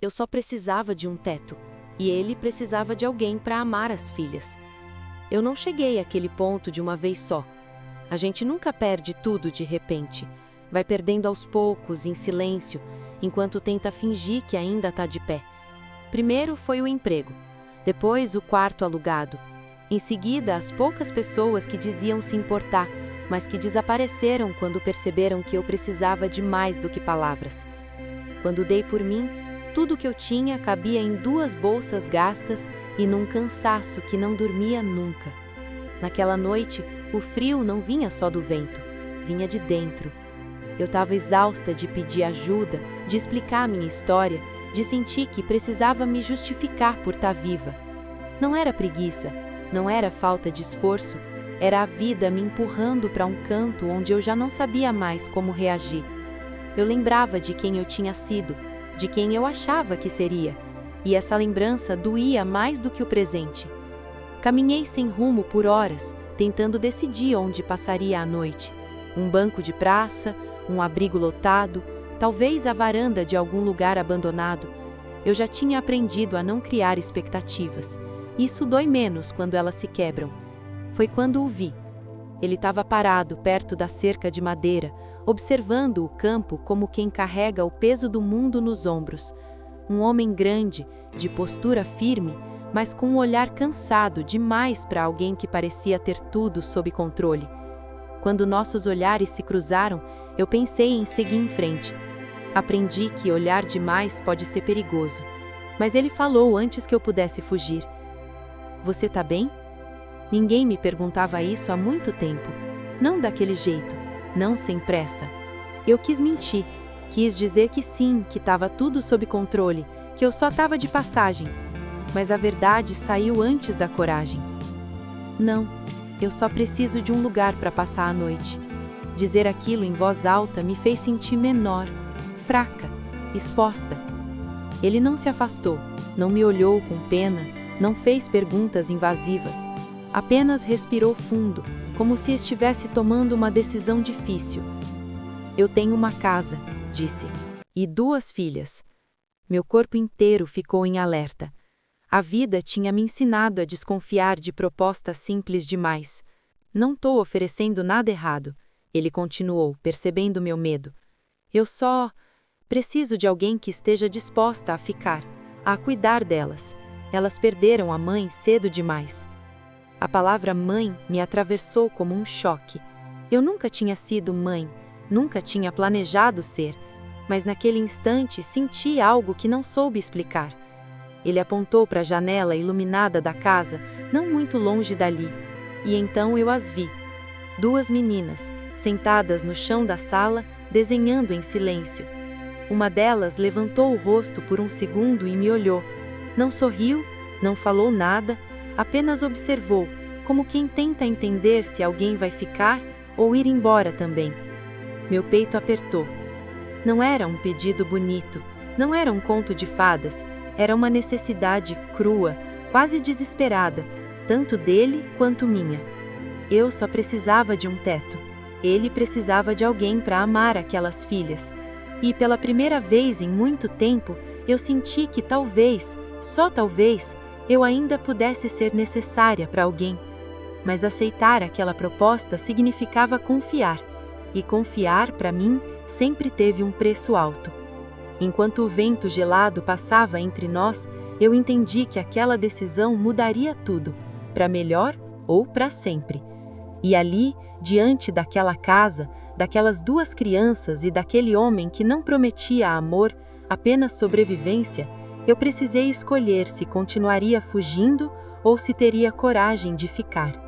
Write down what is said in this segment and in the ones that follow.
Eu só precisava de um teto, e ele precisava de alguém para amar as filhas. Eu não cheguei àquele ponto de uma vez só. A gente nunca perde tudo de repente. Vai perdendo aos poucos, em silêncio, enquanto tenta fingir que ainda está de pé. Primeiro foi o emprego, depois o quarto alugado. Em seguida, as poucas pessoas que diziam se importar, mas que desapareceram quando perceberam que eu precisava de mais do que palavras. Quando dei por mim, tudo que eu tinha cabia em 2 bolsas gastas e num cansaço que não dormia nunca. Naquela noite, o frio não vinha só do vento, vinha de dentro. Eu estava exausta de pedir ajuda, de explicar minha história, de sentir que precisava me justificar por estar viva. Não era preguiça, não era falta de esforço, era a vida me empurrando para um canto onde eu já não sabia mais como reagir. Eu lembrava de quem eu tinha sido, de quem eu achava que seria, e essa lembrança doía mais do que o presente. Caminhei sem rumo por horas, tentando decidir onde passaria a noite. Um banco de praça, um abrigo lotado, talvez a varanda de algum lugar abandonado. Eu já tinha aprendido a não criar expectativas. Isso dói menos quando elas se quebram. Foi quando o vi. Ele estava parado perto da cerca de madeira, observando o campo como quem carrega o peso do mundo nos ombros. Um homem grande, de postura firme, mas com um olhar cansado demais para alguém que parecia ter tudo sob controle. Quando nossos olhares se cruzaram, eu pensei em seguir em frente. Aprendi que olhar demais pode ser perigoso, mas ele falou antes que eu pudesse fugir. Você tá bem? Ninguém me perguntava isso há muito tempo. Não daquele jeito, não sem pressa. Eu quis mentir, quis dizer que sim, que estava tudo sob controle, que eu só estava de passagem. Mas a verdade saiu antes da coragem. Não, eu só preciso de um lugar para passar a noite. Dizer aquilo em voz alta me fez sentir menor, fraca, exposta. Ele não se afastou, não me olhou com pena, não fez perguntas invasivas. Apenas respirou fundo, como se estivesse tomando uma decisão difícil. Eu tenho uma casa, disse, e 2 filhas. Meu corpo inteiro ficou em alerta. A vida tinha me ensinado a desconfiar de propostas simples demais. Não estou oferecendo nada errado, ele continuou, percebendo meu medo. Eu só preciso de alguém que esteja disposta a ficar, a cuidar delas. Elas perderam a mãe cedo demais. A palavra mãe me atravessou como um choque. Eu nunca tinha sido mãe, nunca tinha planejado ser, mas naquele instante senti algo que não soube explicar. Ele apontou para a janela iluminada da casa, não muito longe dali, e então eu as vi. 2 meninas, sentadas no chão da sala, desenhando em silêncio. Uma delas levantou o rosto por um segundo e me olhou. Não sorriu, não falou nada, apenas observou, como quem tenta entender se alguém vai ficar ou ir embora também. Meu peito apertou. Não era um pedido bonito, não era um conto de fadas, era uma necessidade crua, quase desesperada, tanto dele quanto minha. Eu só precisava de um teto. Ele precisava de alguém para amar aquelas filhas. E pela primeira vez em muito tempo, eu senti que talvez, só talvez, eu ainda pudesse ser necessária para alguém. Mas aceitar aquela proposta significava confiar. E confiar, para mim, sempre teve um preço alto. Enquanto o vento gelado passava entre nós, eu entendi que aquela decisão mudaria tudo, para melhor ou para sempre. E ali, diante daquela casa, daquelas 2 crianças e daquele homem que não prometia amor, apenas sobrevivência, eu precisei escolher se continuaria fugindo ou se teria coragem de ficar.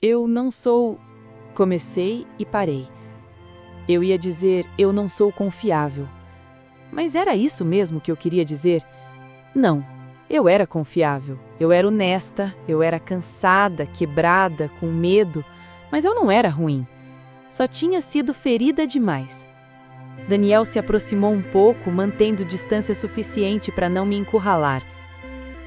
Eu não sou... Comecei e parei. Eu ia dizer, eu não sou confiável. Mas era isso mesmo que eu queria dizer? Não, eu era confiável, eu era honesta, eu era cansada, quebrada, com medo, mas eu não era ruim. Só tinha sido ferida demais. Daniel se aproximou um pouco, mantendo distância suficiente para não me encurralar.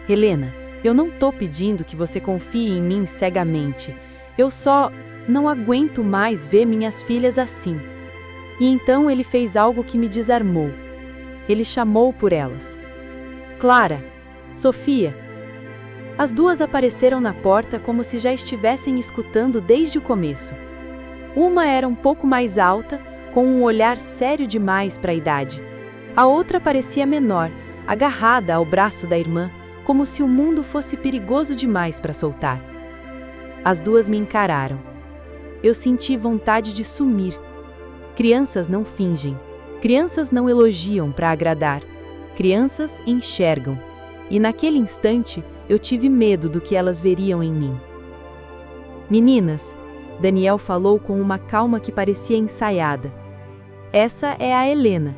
Helena, eu não tô pedindo que você confie em mim cegamente. Eu só não aguento mais ver minhas filhas assim. E então ele fez algo que me desarmou. Ele chamou por elas. Clara, Sofia. As duas apareceram na porta como se já estivessem escutando desde o começo. Uma era um pouco mais alta, com um olhar sério demais para a idade. A outra parecia menor, agarrada ao braço da irmã, como se o mundo fosse perigoso demais para soltar. As duas me encararam. Eu senti vontade de sumir. Crianças não fingem. Crianças não elogiam para agradar. Crianças enxergam. E naquele instante, eu tive medo do que elas veriam em mim. Meninas, Daniel falou com uma calma que parecia ensaiada. Essa é a Helena.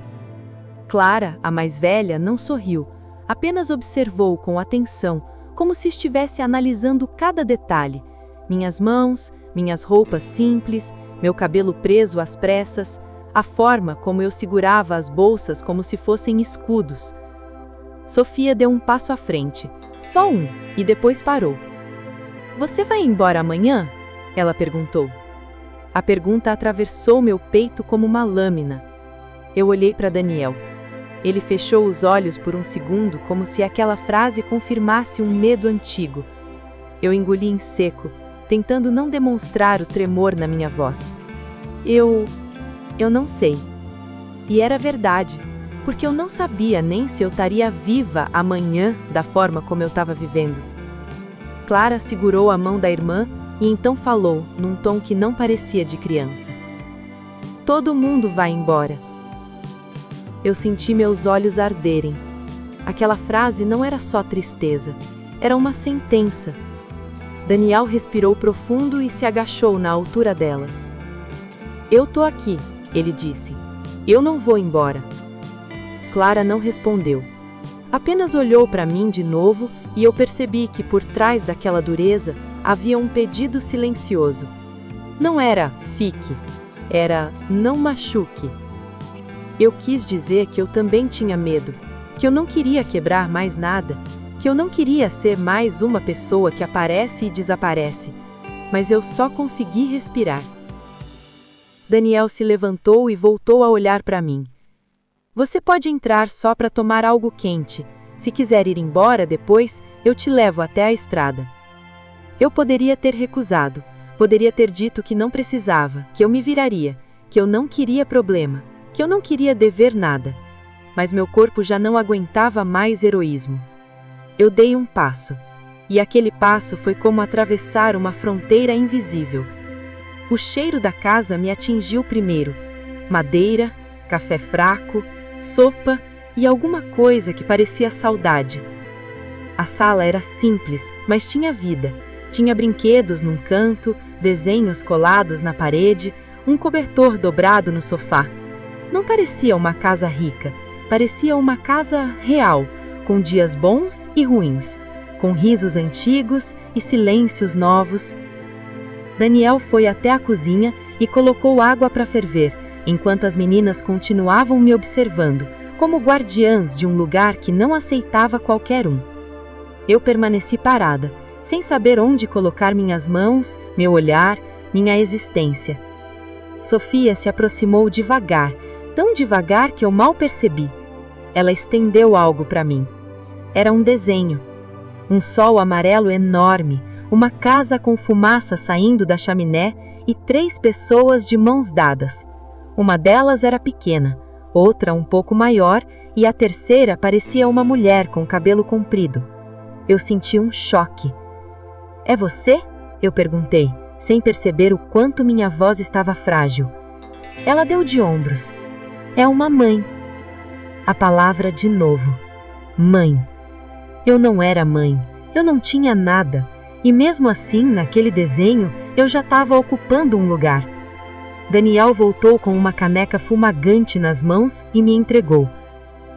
Clara, a mais velha, não sorriu, apenas observou com atenção, como se estivesse analisando cada detalhe. Minhas mãos, minhas roupas simples, meu cabelo preso às pressas, a forma como eu segurava as bolsas como se fossem escudos. Sofia deu um passo à frente, só um, e depois parou. Você vai embora amanhã? Ela perguntou. A pergunta atravessou meu peito como uma lâmina. Eu olhei para Daniel. Ele fechou os olhos por um segundo, como se aquela frase confirmasse um medo antigo. Eu engoli em seco, tentando não demonstrar o tremor na minha voz. Eu não sei. E era verdade, porque eu não sabia nem se eu estaria viva amanhã da forma como eu estava vivendo. Clara segurou a mão da irmã e então falou, num tom que não parecia de criança. Todo mundo vai embora. Eu senti meus olhos arderem. Aquela frase não era só tristeza, era uma sentença. Daniel respirou profundo e se agachou na altura delas. Eu tô aqui, ele disse. Eu não vou embora. Clara não respondeu. Apenas olhou para mim de novo e eu percebi que por trás daquela dureza havia um pedido silencioso. Não era fique, era não machuque. Eu quis dizer que eu também tinha medo, que eu não queria quebrar mais nada, que eu não queria ser mais uma pessoa que aparece e desaparece, mas eu só consegui respirar. Daniel se levantou e voltou a olhar para mim. Você pode entrar só para tomar algo quente. Se quiser ir embora depois, eu te levo até a estrada. Eu poderia ter recusado, poderia ter dito que não precisava, que eu me viraria, que eu não queria problema, que eu não queria dever nada. Mas meu corpo já não aguentava mais heroísmo. Eu dei um passo, e aquele passo foi como atravessar uma fronteira invisível. O cheiro da casa me atingiu primeiro. Madeira, café fraco, sopa e alguma coisa que parecia saudade. A sala era simples, mas tinha vida. Tinha brinquedos num canto, desenhos colados na parede, um cobertor dobrado no sofá. Não parecia uma casa rica, parecia uma casa real, com dias bons e ruins, com risos antigos e silêncios novos. Daniel foi até a cozinha e colocou água para ferver, enquanto as meninas continuavam me observando, como guardiãs de um lugar que não aceitava qualquer um. Eu permaneci parada, sem saber onde colocar minhas mãos, meu olhar, minha existência. Sofia se aproximou devagar, tão devagar que eu mal percebi. Ela estendeu algo para mim. Era um desenho. Um sol amarelo enorme, uma casa com fumaça saindo da chaminé e 3 pessoas de mãos dadas. Uma delas era pequena, outra um pouco maior e a terceira parecia uma mulher com cabelo comprido. Eu senti um choque. É você? Eu perguntei, sem perceber o quanto minha voz estava frágil. Ela deu de ombros. É uma mãe. A palavra de novo. Mãe. Eu não era mãe. Eu não tinha nada. E mesmo assim, naquele desenho, Eu já estava ocupando um lugar. Daniel voltou com uma caneca fumegante nas mãos e me entregou.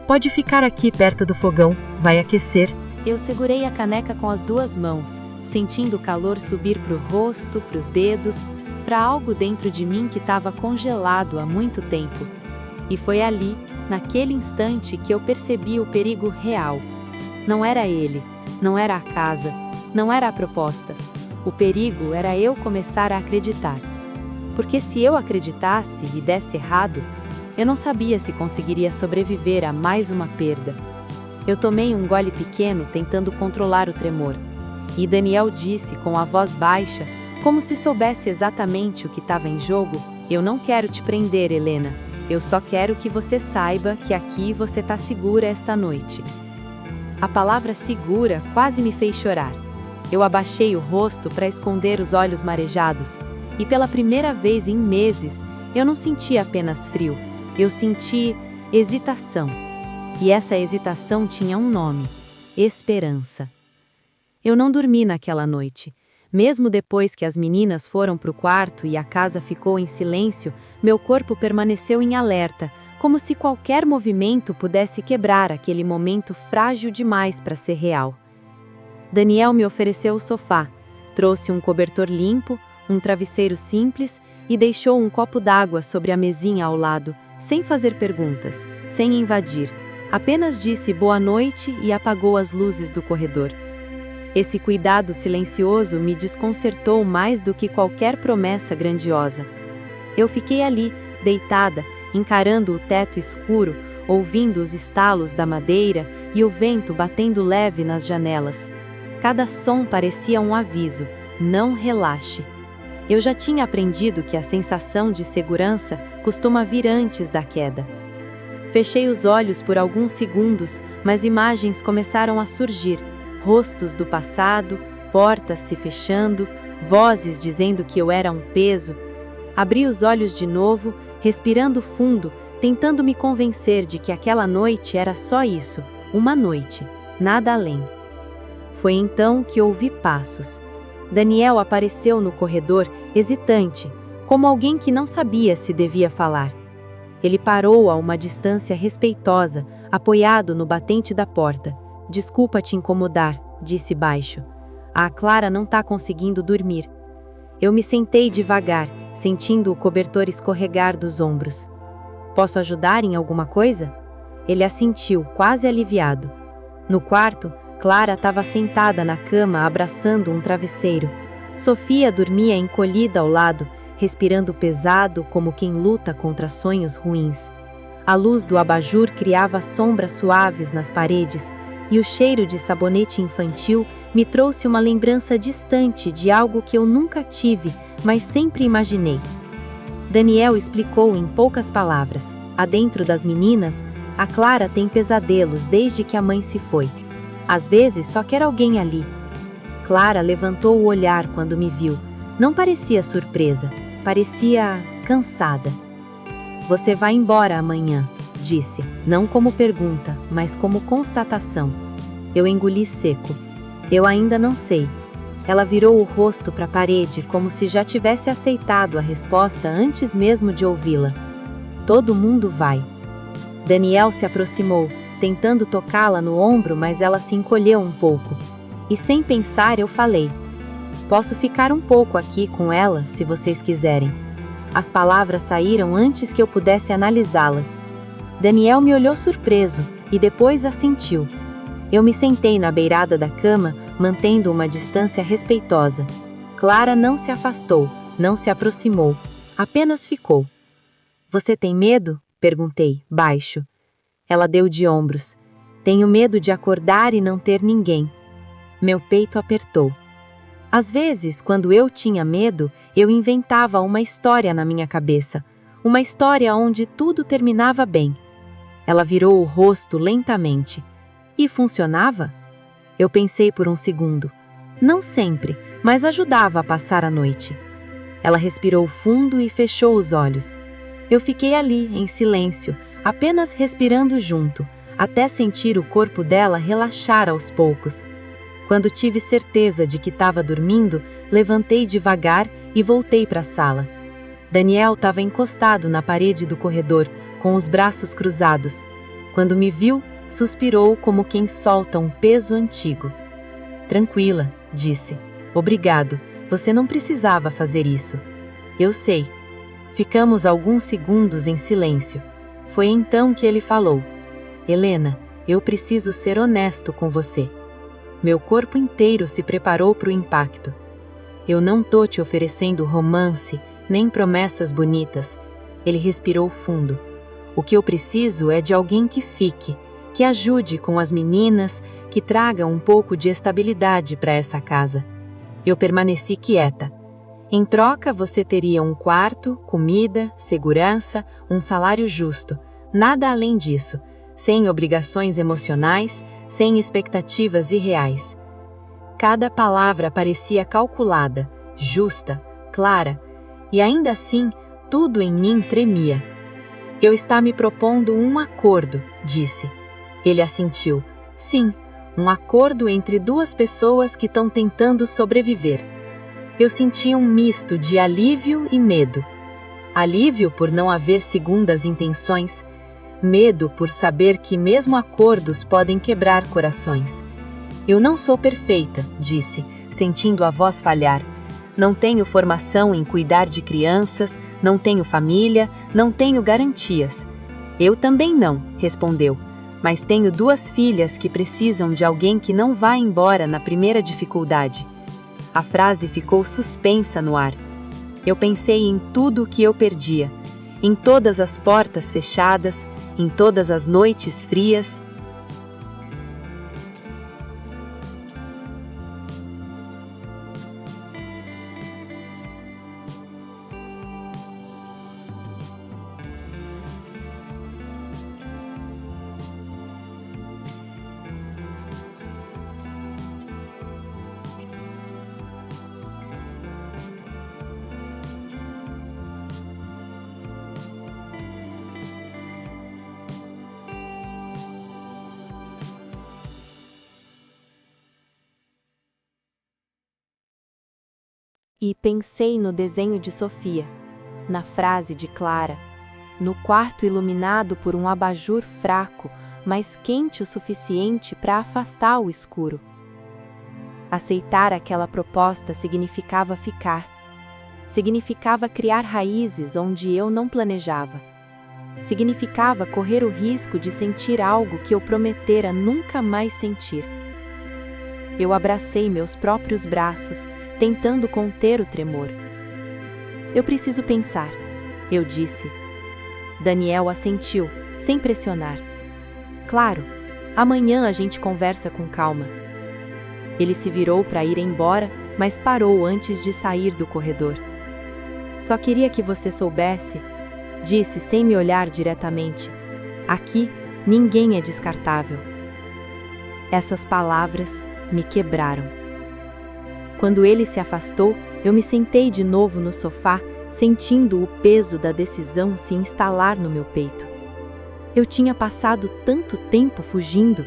Pode ficar aqui perto do fogão, vai aquecer. Eu segurei a caneca com as 2 mãos, sentindo o calor subir para o rosto, para os dedos, para algo dentro de mim que estava congelado há muito tempo. E foi ali, naquele instante, que eu percebi o perigo real. Não era ele, não era a casa, não era a proposta. O perigo era eu começar a acreditar. Porque se eu acreditasse e desse errado, eu não sabia se conseguiria sobreviver a mais uma perda. Eu tomei um gole pequeno tentando controlar o tremor. E Daniel disse com a voz baixa, como se soubesse exatamente o que estava em jogo: eu não quero te prender, Helena. Eu só quero que você saiba que aqui você está segura esta noite. A palavra segura quase me fez chorar. Eu abaixei o rosto para esconder os olhos marejados, e pela primeira vez em meses, eu não senti apenas frio, eu senti hesitação. E essa hesitação tinha um nome: esperança. Eu não dormi naquela noite. Mesmo depois que as meninas foram para o quarto e a casa ficou em silêncio, meu corpo permaneceu em alerta, como se qualquer movimento pudesse quebrar aquele momento frágil demais para ser real. Daniel me ofereceu o sofá, trouxe um cobertor limpo, um travesseiro simples e deixou um copo d'água sobre a mesinha ao lado, sem fazer perguntas, sem invadir. Apenas disse boa noite e apagou as luzes do corredor. Esse cuidado silencioso me desconcertou mais do que qualquer promessa grandiosa. Eu fiquei ali, deitada, encarando o teto escuro, ouvindo os estalos da madeira e o vento batendo leve nas janelas. Cada som parecia um aviso: não relaxe. Eu já tinha aprendido que a sensação de segurança costuma vir antes da queda. Fechei os olhos por alguns segundos, mas imagens começaram a surgir. Rostos do passado, portas se fechando, vozes dizendo que eu era um peso. Abri os olhos de novo, respirando fundo, tentando me convencer de que aquela noite era só isso, uma noite, nada além. Foi então que ouvi passos. Daniel apareceu no corredor, hesitante, como alguém que não sabia se devia falar. Ele parou a uma distância respeitosa, apoiado no batente da porta. Desculpa te incomodar, disse baixo. A Clara não está conseguindo dormir. Eu me sentei devagar, sentindo o cobertor escorregar dos ombros. Posso ajudar em alguma coisa? Ele assentiu, quase aliviado. No quarto, Clara estava sentada na cama abraçando um travesseiro. Sofia dormia encolhida ao lado, respirando pesado como quem luta contra sonhos ruins. A luz do abajur criava sombras suaves nas paredes, e o cheiro de sabonete infantil me trouxe uma lembrança distante de algo que eu nunca tive, mas sempre imaginei. Daniel explicou em poucas palavras. Adentro das meninas, a Clara tem pesadelos desde que a mãe se foi. Às vezes só quer alguém ali. Clara levantou o olhar quando me viu. Não parecia surpresa, parecia cansada. Você vai embora amanhã, disse, não como pergunta, mas como constatação. Eu engoli seco. Eu ainda não sei. Ela virou o rosto para a parede como se já tivesse aceitado a resposta antes mesmo de ouvi-la. Todo mundo vai. Daniel se aproximou, tentando tocá-la no ombro, mas ela se encolheu um pouco. E sem pensar eu falei: posso ficar um pouco aqui com ela, se vocês quiserem. As palavras saíram antes que eu pudesse analisá-las. Daniel me olhou surpreso e depois assentiu. Eu me sentei na beirada da cama, mantendo uma distância respeitosa. Clara não se afastou, não se aproximou, apenas ficou. Você tem medo? Perguntei, baixo. Ela deu de ombros. Tenho medo de acordar e não ter ninguém. Meu peito apertou. Às vezes, quando eu tinha medo, eu inventava uma história na minha cabeça. Uma história onde tudo terminava bem. Ela virou o rosto lentamente. E funcionava? Eu pensei por um segundo. Não sempre, mas ajudava a passar a noite. Ela respirou fundo e fechou os olhos. Eu fiquei ali, em silêncio, apenas respirando junto, até sentir o corpo dela relaxar aos poucos. Quando tive certeza de que estava dormindo, levantei devagar e voltei para a sala. Daniel estava encostado na parede do corredor, com os braços cruzados. Quando me viu, suspirou como quem solta um peso antigo. Tranquila, disse. Obrigado, você não precisava fazer isso. Eu sei. Ficamos alguns segundos em silêncio. Foi então que ele falou. Helena, eu preciso ser honesto com você. Meu corpo inteiro se preparou para o impacto. Eu não tô te oferecendo romance, nem promessas bonitas. Ele respirou fundo. O que eu preciso é de alguém que fique, que ajude com as meninas, que traga um pouco de estabilidade para essa casa. Eu permaneci quieta. Em troca, você teria um quarto, comida, segurança, um salário justo. Nada além disso, sem obrigações emocionais, sem expectativas irreais. Cada palavra parecia calculada, justa, clara, e ainda assim, tudo em mim tremia. Eu está me propondo um acordo, disse. Ele assentiu. Sim, um acordo entre duas pessoas que estão tentando sobreviver. Eu senti um misto de alívio e medo. Alívio por não haver segundas intenções. Medo por saber que mesmo acordos podem quebrar corações. Eu não sou perfeita, disse, sentindo a voz falhar. Não tenho formação em cuidar de crianças, não tenho família, não tenho garantias. Eu também não, respondeu. Mas tenho 2 filhas que precisam de alguém que não vá embora na primeira dificuldade. A frase ficou suspensa no ar. Eu pensei em tudo o que eu perdia, em todas as portas fechadas, em todas as noites frias. E pensei no desenho de Sofia, na frase de Clara, no quarto iluminado por um abajur fraco, mas quente o suficiente para afastar o escuro. Aceitar aquela proposta significava ficar. Significava criar raízes onde eu não planejava. Significava correr o risco de sentir algo que eu prometera nunca mais sentir. Eu abracei meus próprios braços, tentando conter o tremor. Eu preciso pensar, eu disse. Daniel assentiu, sem pressionar. Claro, amanhã a gente conversa com calma. Ele se virou para ir embora, mas parou antes de sair do corredor. Só queria que você soubesse, disse sem me olhar diretamente. Aqui, ninguém é descartável. Essas palavras me quebraram. Quando ele se afastou, eu me sentei de novo no sofá, sentindo o peso da decisão se instalar no meu peito. Eu tinha passado tanto tempo fugindo,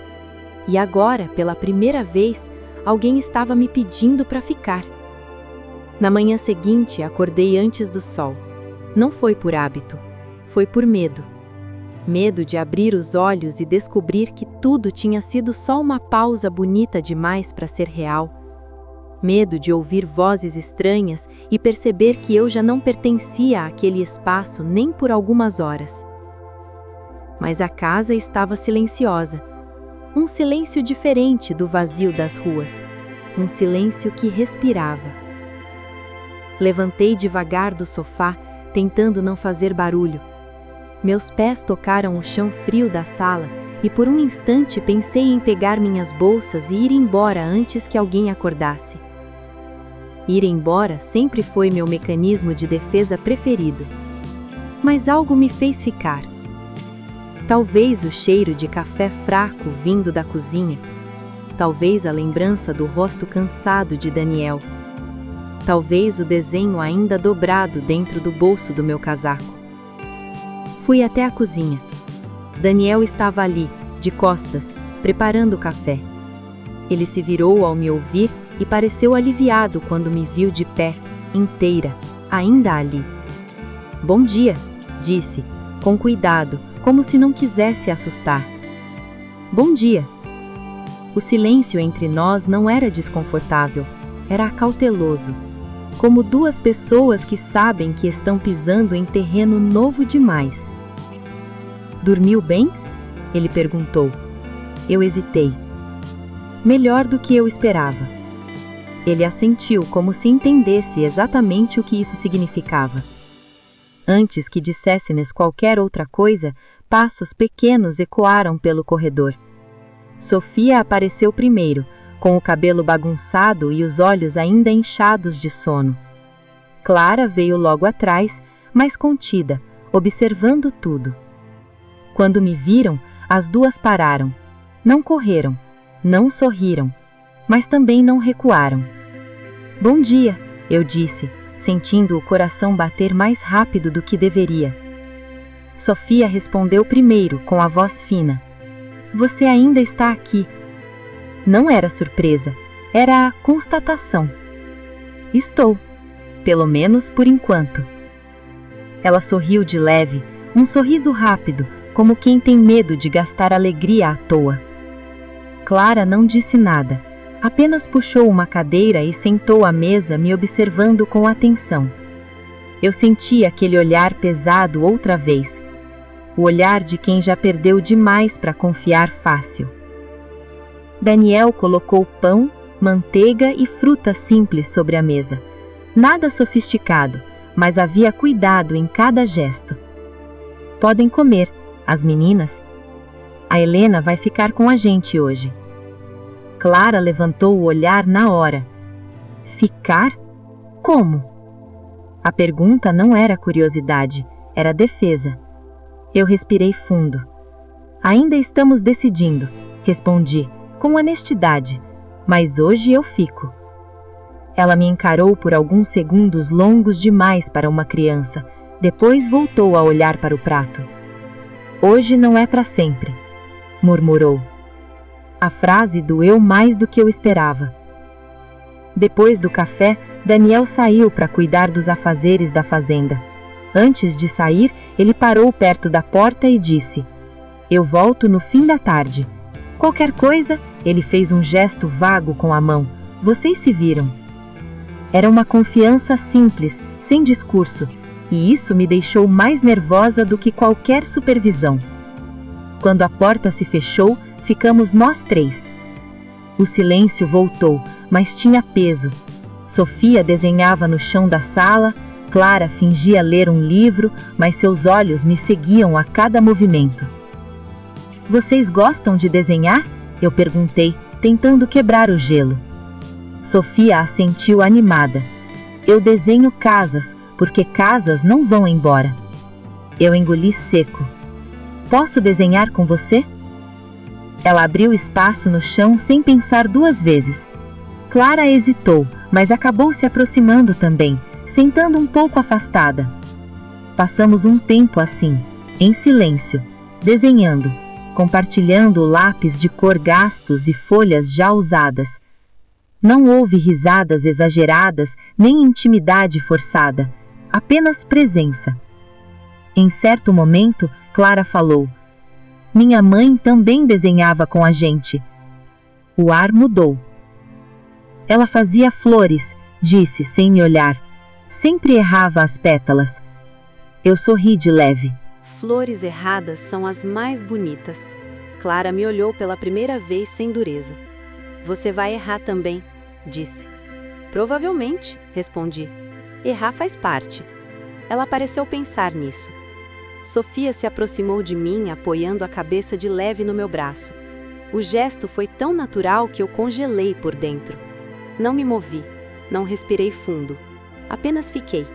e agora, pela primeira vez, alguém estava me pedindo para ficar. Na manhã seguinte, acordei antes do sol. Não foi por hábito, foi por medo. Medo de abrir os olhos e descobrir que tudo tinha sido só uma pausa bonita demais para ser real. Medo de ouvir vozes estranhas e perceber que eu já não pertencia àquele espaço nem por algumas horas. Mas a casa estava silenciosa. Um silêncio diferente do vazio das ruas. Um silêncio que respirava. Levantei devagar do sofá, tentando não fazer barulho. Meus pés tocaram o chão frio da sala e por um instante pensei em pegar minhas bolsas e ir embora antes que alguém acordasse. Ir embora sempre foi meu mecanismo de defesa preferido. Mas algo me fez ficar. Talvez o cheiro de café fraco vindo da cozinha. Talvez a lembrança do rosto cansado de Daniel. Talvez o desenho ainda dobrado dentro do bolso do meu casaco. Fui até a cozinha. Daniel estava ali, de costas, preparando o café. Ele se virou ao me ouvir e pareceu aliviado quando me viu de pé, inteira, ainda ali. Bom dia, disse, com cuidado, como se não quisesse assustar. Bom dia. O silêncio entre nós não era desconfortável, era cauteloso, como duas pessoas que sabem que estão pisando em terreno novo demais. Dormiu bem? Ele perguntou. Eu hesitei. Melhor do que eu esperava. Ele assentiu como se entendesse exatamente o que isso significava. Antes que dissesse-nos qualquer outra coisa, passos pequenos ecoaram pelo corredor. Sofia apareceu primeiro, com o cabelo bagunçado e os olhos ainda inchados de sono. Clara veio logo atrás, mais contida, observando tudo. Quando me viram, as duas pararam. Não correram, não sorriram, mas também não recuaram. Bom dia, eu disse, sentindo o coração bater mais rápido do que deveria. Sofia respondeu primeiro, com a voz fina. Você ainda está aqui. Não era surpresa, era a constatação. Estou, pelo menos por enquanto. Ela sorriu de leve, um sorriso rápido, como quem tem medo de gastar alegria à toa. Clara não disse nada, apenas puxou uma cadeira e sentou à mesa me observando com atenção. Eu senti aquele olhar pesado outra vez, o olhar de quem já perdeu demais para confiar fácil. Daniel colocou pão, manteiga e fruta simples sobre a mesa. Nada sofisticado, mas havia cuidado em cada gesto. Podem comer, as meninas. A Helena vai ficar com a gente hoje. Clara levantou o olhar na hora. Ficar? Como? A pergunta não era curiosidade, era defesa. Eu respirei fundo. Ainda estamos decidindo, respondi, com honestidade, mas hoje eu fico. Ela me encarou por alguns segundos longos demais para uma criança, depois voltou a olhar para o prato. Hoje não é para sempre, murmurou. A frase doeu mais do que eu esperava. Depois do café, Daniel saiu para cuidar dos afazeres da fazenda. Antes de sair, ele parou perto da porta e disse: Eu volto no fim da tarde. Qualquer coisa, ele fez um gesto vago com a mão. Vocês se viram. Era uma confiança simples, sem discurso, e isso me deixou mais nervosa do que qualquer supervisão. Quando a porta se fechou, ficamos nós três. O silêncio voltou, mas tinha peso. Sofia desenhava no chão da sala, Clara fingia ler um livro, mas seus olhos me seguiam a cada movimento. Vocês gostam de desenhar? Eu perguntei, tentando quebrar o gelo. Sofia assentiu animada. Eu desenho casas, porque casas não vão embora. Eu engoli seco. Posso desenhar com você? Ela abriu espaço no chão sem pensar duas vezes. Clara hesitou, mas acabou se aproximando também, sentando um pouco afastada. Passamos um tempo assim, em silêncio, desenhando, compartilhando lápis de cor gastos e folhas já usadas. Não houve risadas exageradas, nem intimidade forçada, apenas presença. Em certo momento, Clara falou: Minha mãe também desenhava com a gente. O ar mudou. Ela fazia flores, disse sem me olhar. Sempre errava as pétalas. Eu sorri de leve. Flores erradas são as mais bonitas. Clara me olhou pela primeira vez sem dureza. Você vai errar também, disse. Provavelmente, respondi. Errar faz parte. Ela pareceu pensar nisso. Sofia se aproximou de mim, apoiando a cabeça de leve no meu braço. O gesto foi tão natural que eu congelei por dentro. Não me movi, não respirei fundo. Apenas fiquei.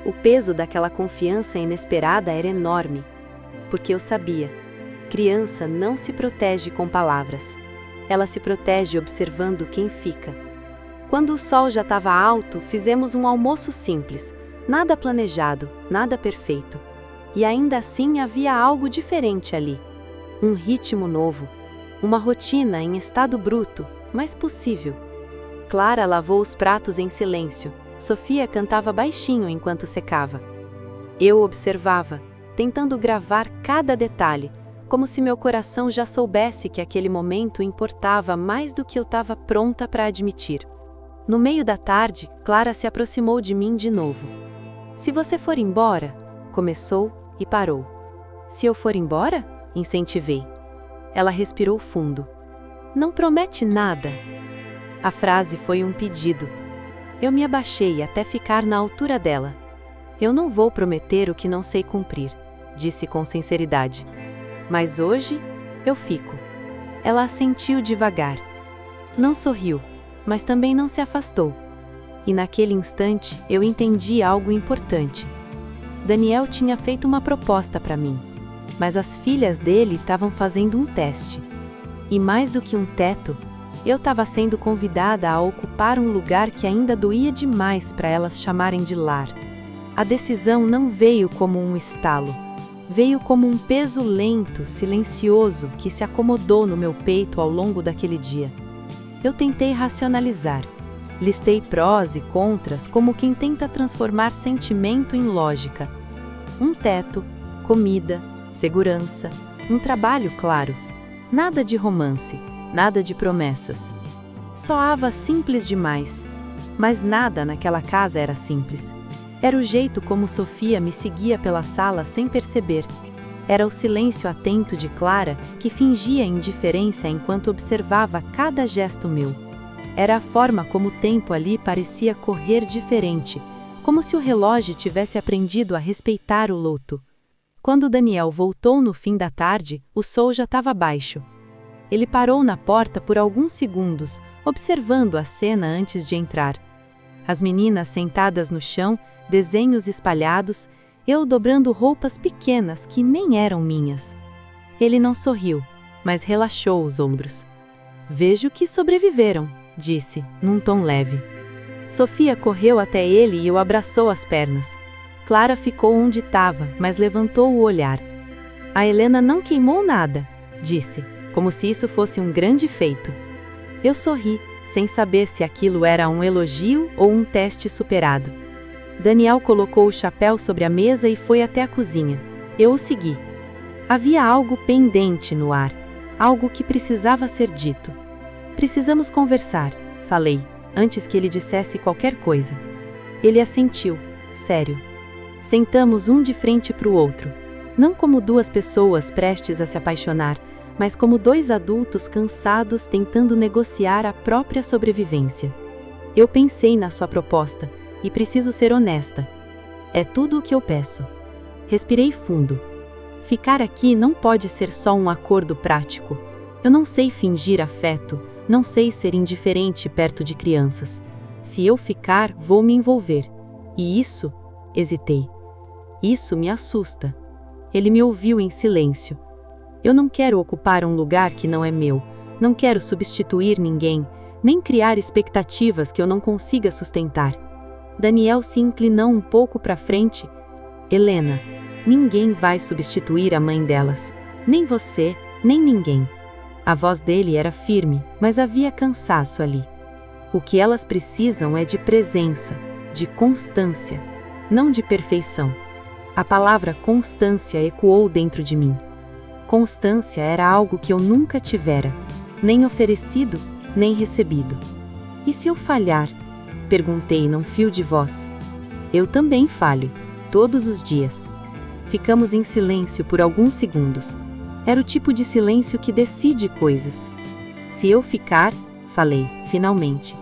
O peso daquela confiança inesperada era enorme, porque eu sabia. Criança não se protege com palavras. Ela se protege observando quem fica. Quando o sol já estava alto, fizemos um almoço simples. Nada planejado, nada perfeito. E ainda assim havia algo diferente ali. Um ritmo novo. Uma rotina em estado bruto, mas possível. Clara lavou os pratos em silêncio. Sofia cantava baixinho enquanto secava. Eu observava, tentando gravar cada detalhe, como se meu coração já soubesse que aquele momento importava mais do que eu estava pronta para admitir. No meio da tarde, Clara se aproximou de mim de novo. "Se você for embora", começou e parou. "Se eu for embora?", incentivei. Ela respirou fundo. "Não promete nada." A frase foi um pedido. Eu me abaixei até ficar na altura dela. "Eu não vou prometer o que não sei cumprir", disse com sinceridade. "Mas hoje, eu fico." Ela assentiu devagar. Não sorriu, mas também não se afastou. E naquele instante, eu entendi algo importante. Daniel tinha feito uma proposta para mim, mas as filhas dele estavam fazendo um teste. E mais do que um teto, eu estava sendo convidada a ocupar um lugar que ainda doía demais para elas chamarem de lar. A decisão não veio como um estalo. Veio como um peso lento, silencioso, que se acomodou no meu peito ao longo daquele dia. Eu tentei racionalizar. Listei prós e contras como quem tenta transformar sentimento em lógica. Um teto, comida, segurança, um trabalho claro. Nada de romance, nada de promessas. Soava simples demais, mas nada naquela casa era simples. Era o jeito como Sofia me seguia pela sala sem perceber. Era o silêncio atento de Clara que fingia indiferença enquanto observava cada gesto meu. Era a forma como o tempo ali parecia correr diferente, como se o relógio tivesse aprendido a respeitar o luto. Quando Daniel voltou no fim da tarde, o sol já estava baixo. Ele parou na porta por alguns segundos, observando a cena antes de entrar. As meninas sentadas no chão, desenhos espalhados, eu dobrando roupas pequenas que nem eram minhas. Ele não sorriu, mas relaxou os ombros. "Vejo que sobreviveram", disse, num tom leve. Sofia correu até ele e o abraçou as pernas. Clara ficou onde estava, mas levantou o olhar. "A Helena não queimou nada", disse, como se isso fosse um grande feito. Eu sorri, sem saber se aquilo era um elogio ou um teste superado. Daniel colocou o chapéu sobre a mesa e foi até a cozinha. Eu o segui. Havia algo pendente no ar, algo que precisava ser dito. "Precisamos conversar", falei, antes que ele dissesse qualquer coisa. Ele assentiu, sério. Sentamos um de frente para o outro, não como duas pessoas prestes a se apaixonar, mas como dois adultos cansados tentando negociar a própria sobrevivência. Eu pensei na sua proposta, e preciso ser honesta. É tudo o que eu peço. Respirei fundo. Ficar aqui não pode ser só um acordo prático. Eu não sei fingir afeto, não sei ser indiferente perto de crianças. Se eu ficar, vou me envolver. E isso, hesitei. Isso me assusta. Ele me ouviu em silêncio. Eu não quero ocupar um lugar que não é meu. Não quero substituir ninguém, nem criar expectativas que eu não consiga sustentar. Daniel se inclinou um pouco para frente. "Helena, ninguém vai substituir a mãe delas. Nem você, nem ninguém." A voz dele era firme, mas havia cansaço ali. "O que elas precisam é de presença, de constância, não de perfeição." A palavra constância ecoou dentro de mim. Constância era algo que eu nunca tivera, nem oferecido, nem recebido. "E se eu falhar?", perguntei num fio de voz. "Eu também falho, todos os dias." Ficamos em silêncio por alguns segundos. Era o tipo de silêncio que decide coisas. "Se eu ficar", falei, finalmente,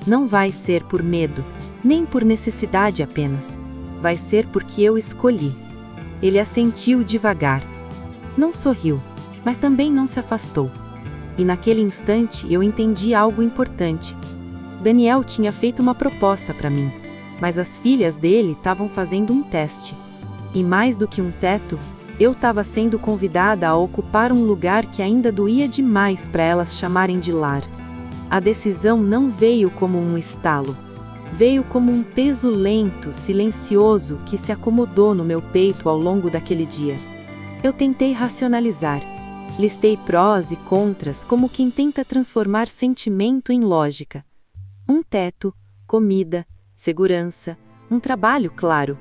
"não vai ser por medo, nem por necessidade apenas. Vai ser porque eu escolhi." Ele assentiu devagar. Não sorriu, mas também não se afastou. E naquele instante eu entendi algo importante. Daniel tinha feito uma proposta para mim, mas as filhas dele estavam fazendo um teste. E mais do que um teto, eu estava sendo convidada a ocupar um lugar que ainda doía demais para elas chamarem de lar. A decisão não veio como um estalo. Veio como um peso lento, silencioso, que se acomodou no meu peito ao longo daquele dia. Eu tentei racionalizar. Listei prós e contras como quem tenta transformar sentimento em lógica. Um teto, comida, segurança, um trabalho claro.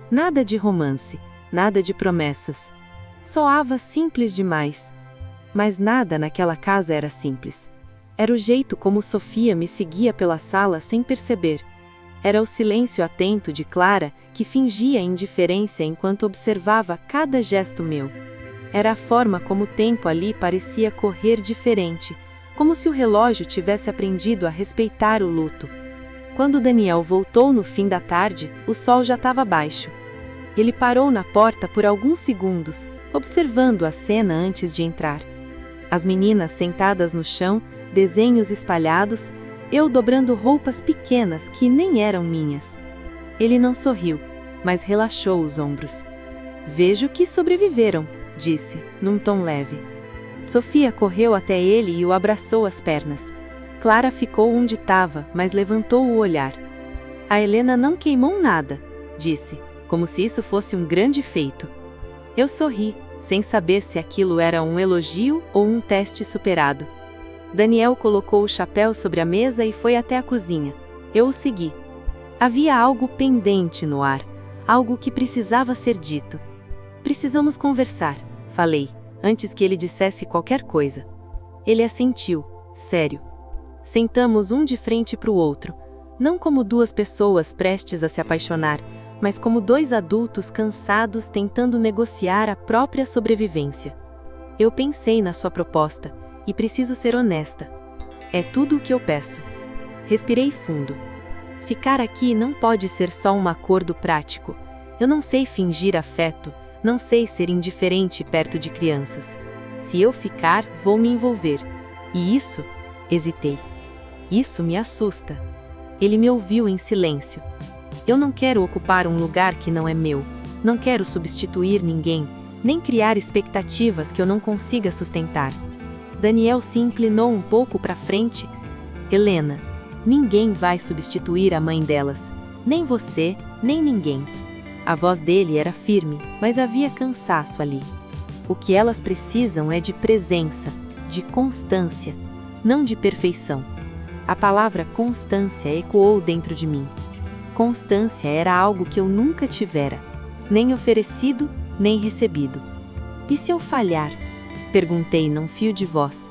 Nada de romance, nada de promessas. Soava simples demais. Mas nada naquela casa era simples. Era o jeito como Sofia me seguia pela sala sem perceber. Era o silêncio atento de Clara que fingia indiferença enquanto observava cada gesto meu. Era a forma como o tempo ali parecia correr diferente, como se o relógio tivesse aprendido a respeitar o luto. Quando Daniel voltou no fim da tarde, o sol já estava baixo. Ele parou na porta por alguns segundos, observando a cena antes de entrar. As meninas sentadas no chão, desenhos espalhados, eu dobrando roupas pequenas que nem eram minhas. Ele não sorriu, mas relaxou os ombros. "Vejo que sobreviveram", disse, num tom leve. Sofia correu até ele e o abraçou as pernas. Clara ficou onde estava, mas levantou o olhar. "A Helena não queimou nada", disse, como se isso fosse um grande feito. Eu sorri, sem saber se aquilo era um elogio ou um teste superado. Daniel colocou o chapéu sobre a mesa e foi até a cozinha. Eu o segui. Havia algo pendente no ar, algo que precisava ser dito. "Precisamos conversar", falei, antes que ele dissesse qualquer coisa. Ele assentiu, sério. Sentamos um de frente para o outro, não como duas pessoas prestes a se apaixonar, mas como dois adultos cansados tentando negociar a própria sobrevivência. Eu pensei na sua proposta, e preciso ser honesta. É tudo o que eu peço. Respirei fundo. Ficar aqui não pode ser só um acordo prático. Eu não sei fingir afeto, não sei ser indiferente perto de crianças. Se eu ficar, vou me envolver. E isso, hesitei. Isso me assusta. Ele me ouviu em silêncio. Eu não quero ocupar um lugar que não é meu. Não quero substituir ninguém, nem criar expectativas que eu não consiga sustentar. Daniel se inclinou um pouco para frente. "Helena, ninguém vai substituir a mãe delas. Nem você, nem ninguém." A voz dele era firme, mas havia cansaço ali. "O que elas precisam é de presença, de constância, não de perfeição." A palavra constância ecoou dentro de mim. Constância era algo que eu nunca tivera, nem oferecido, nem recebido. "E se eu falhar?" perguntei num fio de voz.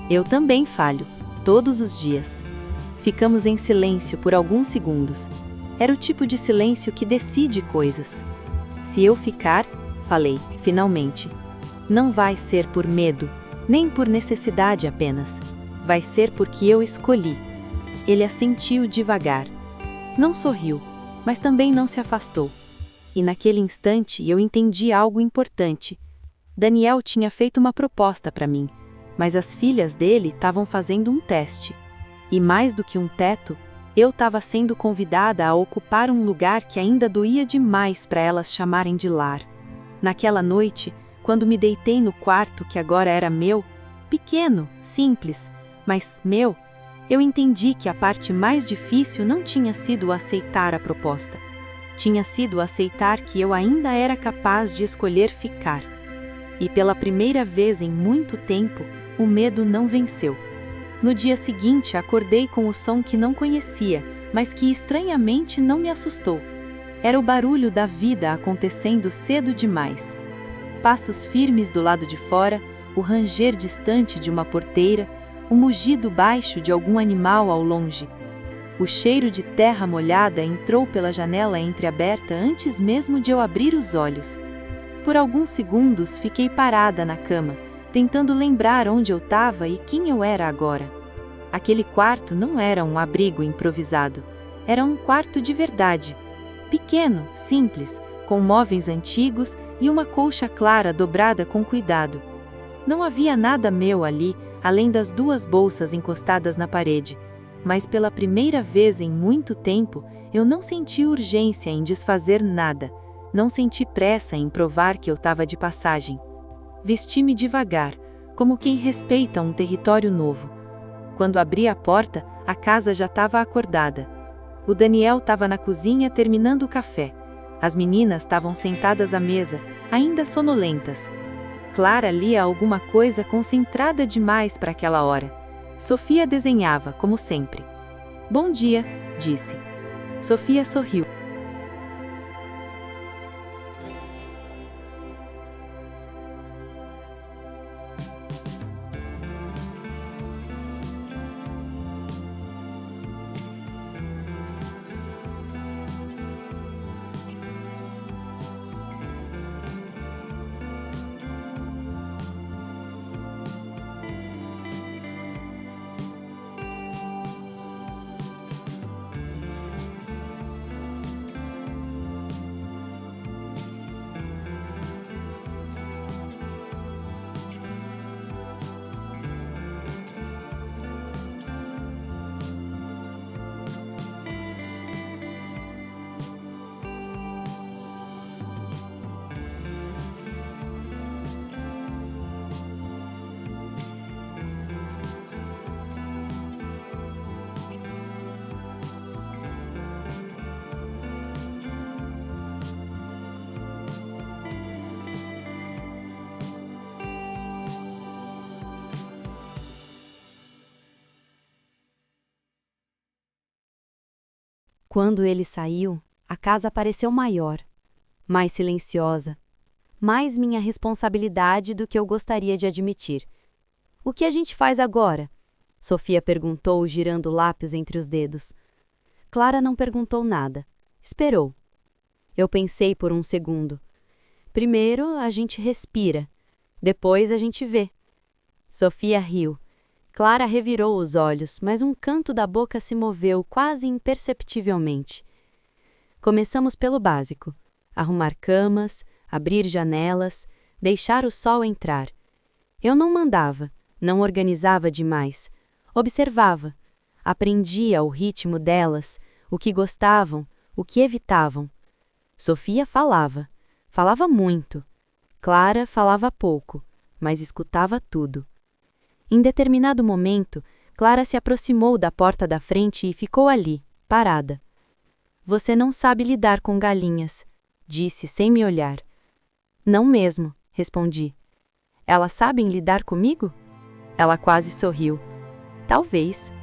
"Eu também falho, todos os dias." Ficamos em silêncio por alguns segundos. Era o tipo de silêncio que decide coisas. "Se eu ficar", falei, finalmente, "não vai ser por medo, nem por necessidade apenas. Vai ser porque eu escolhi." Ele assentiu devagar. Não sorriu, mas também não se afastou. E naquele instante eu entendi algo importante. Daniel tinha feito uma proposta para mim, mas as filhas dele estavam fazendo um teste. E mais do que um teto, eu estava sendo convidada a ocupar um lugar que ainda doía demais para elas chamarem de lar. Naquela noite, quando me deitei no quarto que agora era meu, pequeno, simples, mas meu, eu entendi que a parte mais difícil não tinha sido aceitar a proposta. Tinha sido aceitar que eu ainda era capaz de escolher ficar. E pela primeira vez em muito tempo, o medo não venceu. No dia seguinte, acordei com o som que não conhecia, mas que estranhamente não me assustou. Era o barulho da vida acontecendo cedo demais. Passos firmes do lado de fora, o ranger distante de uma porteira, o mugido baixo de algum animal ao longe. O cheiro de terra molhada entrou pela janela entreaberta antes mesmo de eu abrir os olhos. Por alguns segundos fiquei parada na cama, tentando lembrar onde eu estava e quem eu era agora. Aquele quarto não era um abrigo improvisado, era um quarto de verdade. Pequeno, simples, com móveis antigos e uma colcha clara dobrada com cuidado. Não havia nada meu ali, além das duas bolsas encostadas na parede, mas pela primeira vez em muito tempo, eu não senti urgência em desfazer nada, não senti pressa em provar que eu estava de passagem. Vesti-me devagar, como quem respeita um território novo. Quando abri a porta, a casa já estava acordada. O Daniel estava na cozinha terminando o café. As meninas estavam sentadas à mesa, ainda sonolentas. Clara lia alguma coisa concentrada demais para aquela hora. Sofia desenhava, como sempre. "Bom dia", disse. Sofia sorriu. Quando ele saiu, a casa pareceu maior, mais silenciosa, mais minha responsabilidade do que eu gostaria de admitir. O que a gente faz agora? Sofia perguntou, girando o lápis entre os dedos. Clara não perguntou nada. Esperou. Eu pensei por um segundo. Primeiro, a gente respira. Depois, a gente vê. Sofia riu. Clara revirou os olhos, mas um canto da boca se moveu quase imperceptivelmente. Começamos pelo básico: arrumar camas, abrir janelas, deixar o sol entrar. Eu não mandava, não organizava demais. Observava, aprendia o ritmo delas, o que gostavam, o que evitavam. Sofia falava muito. Clara falava pouco, mas escutava tudo. Em determinado momento, Clara se aproximou da porta da frente e ficou ali, parada. Você não sabe lidar com galinhas, disse sem me olhar. Não mesmo, respondi. Elas sabem lidar comigo? Ela quase sorriu. Talvez.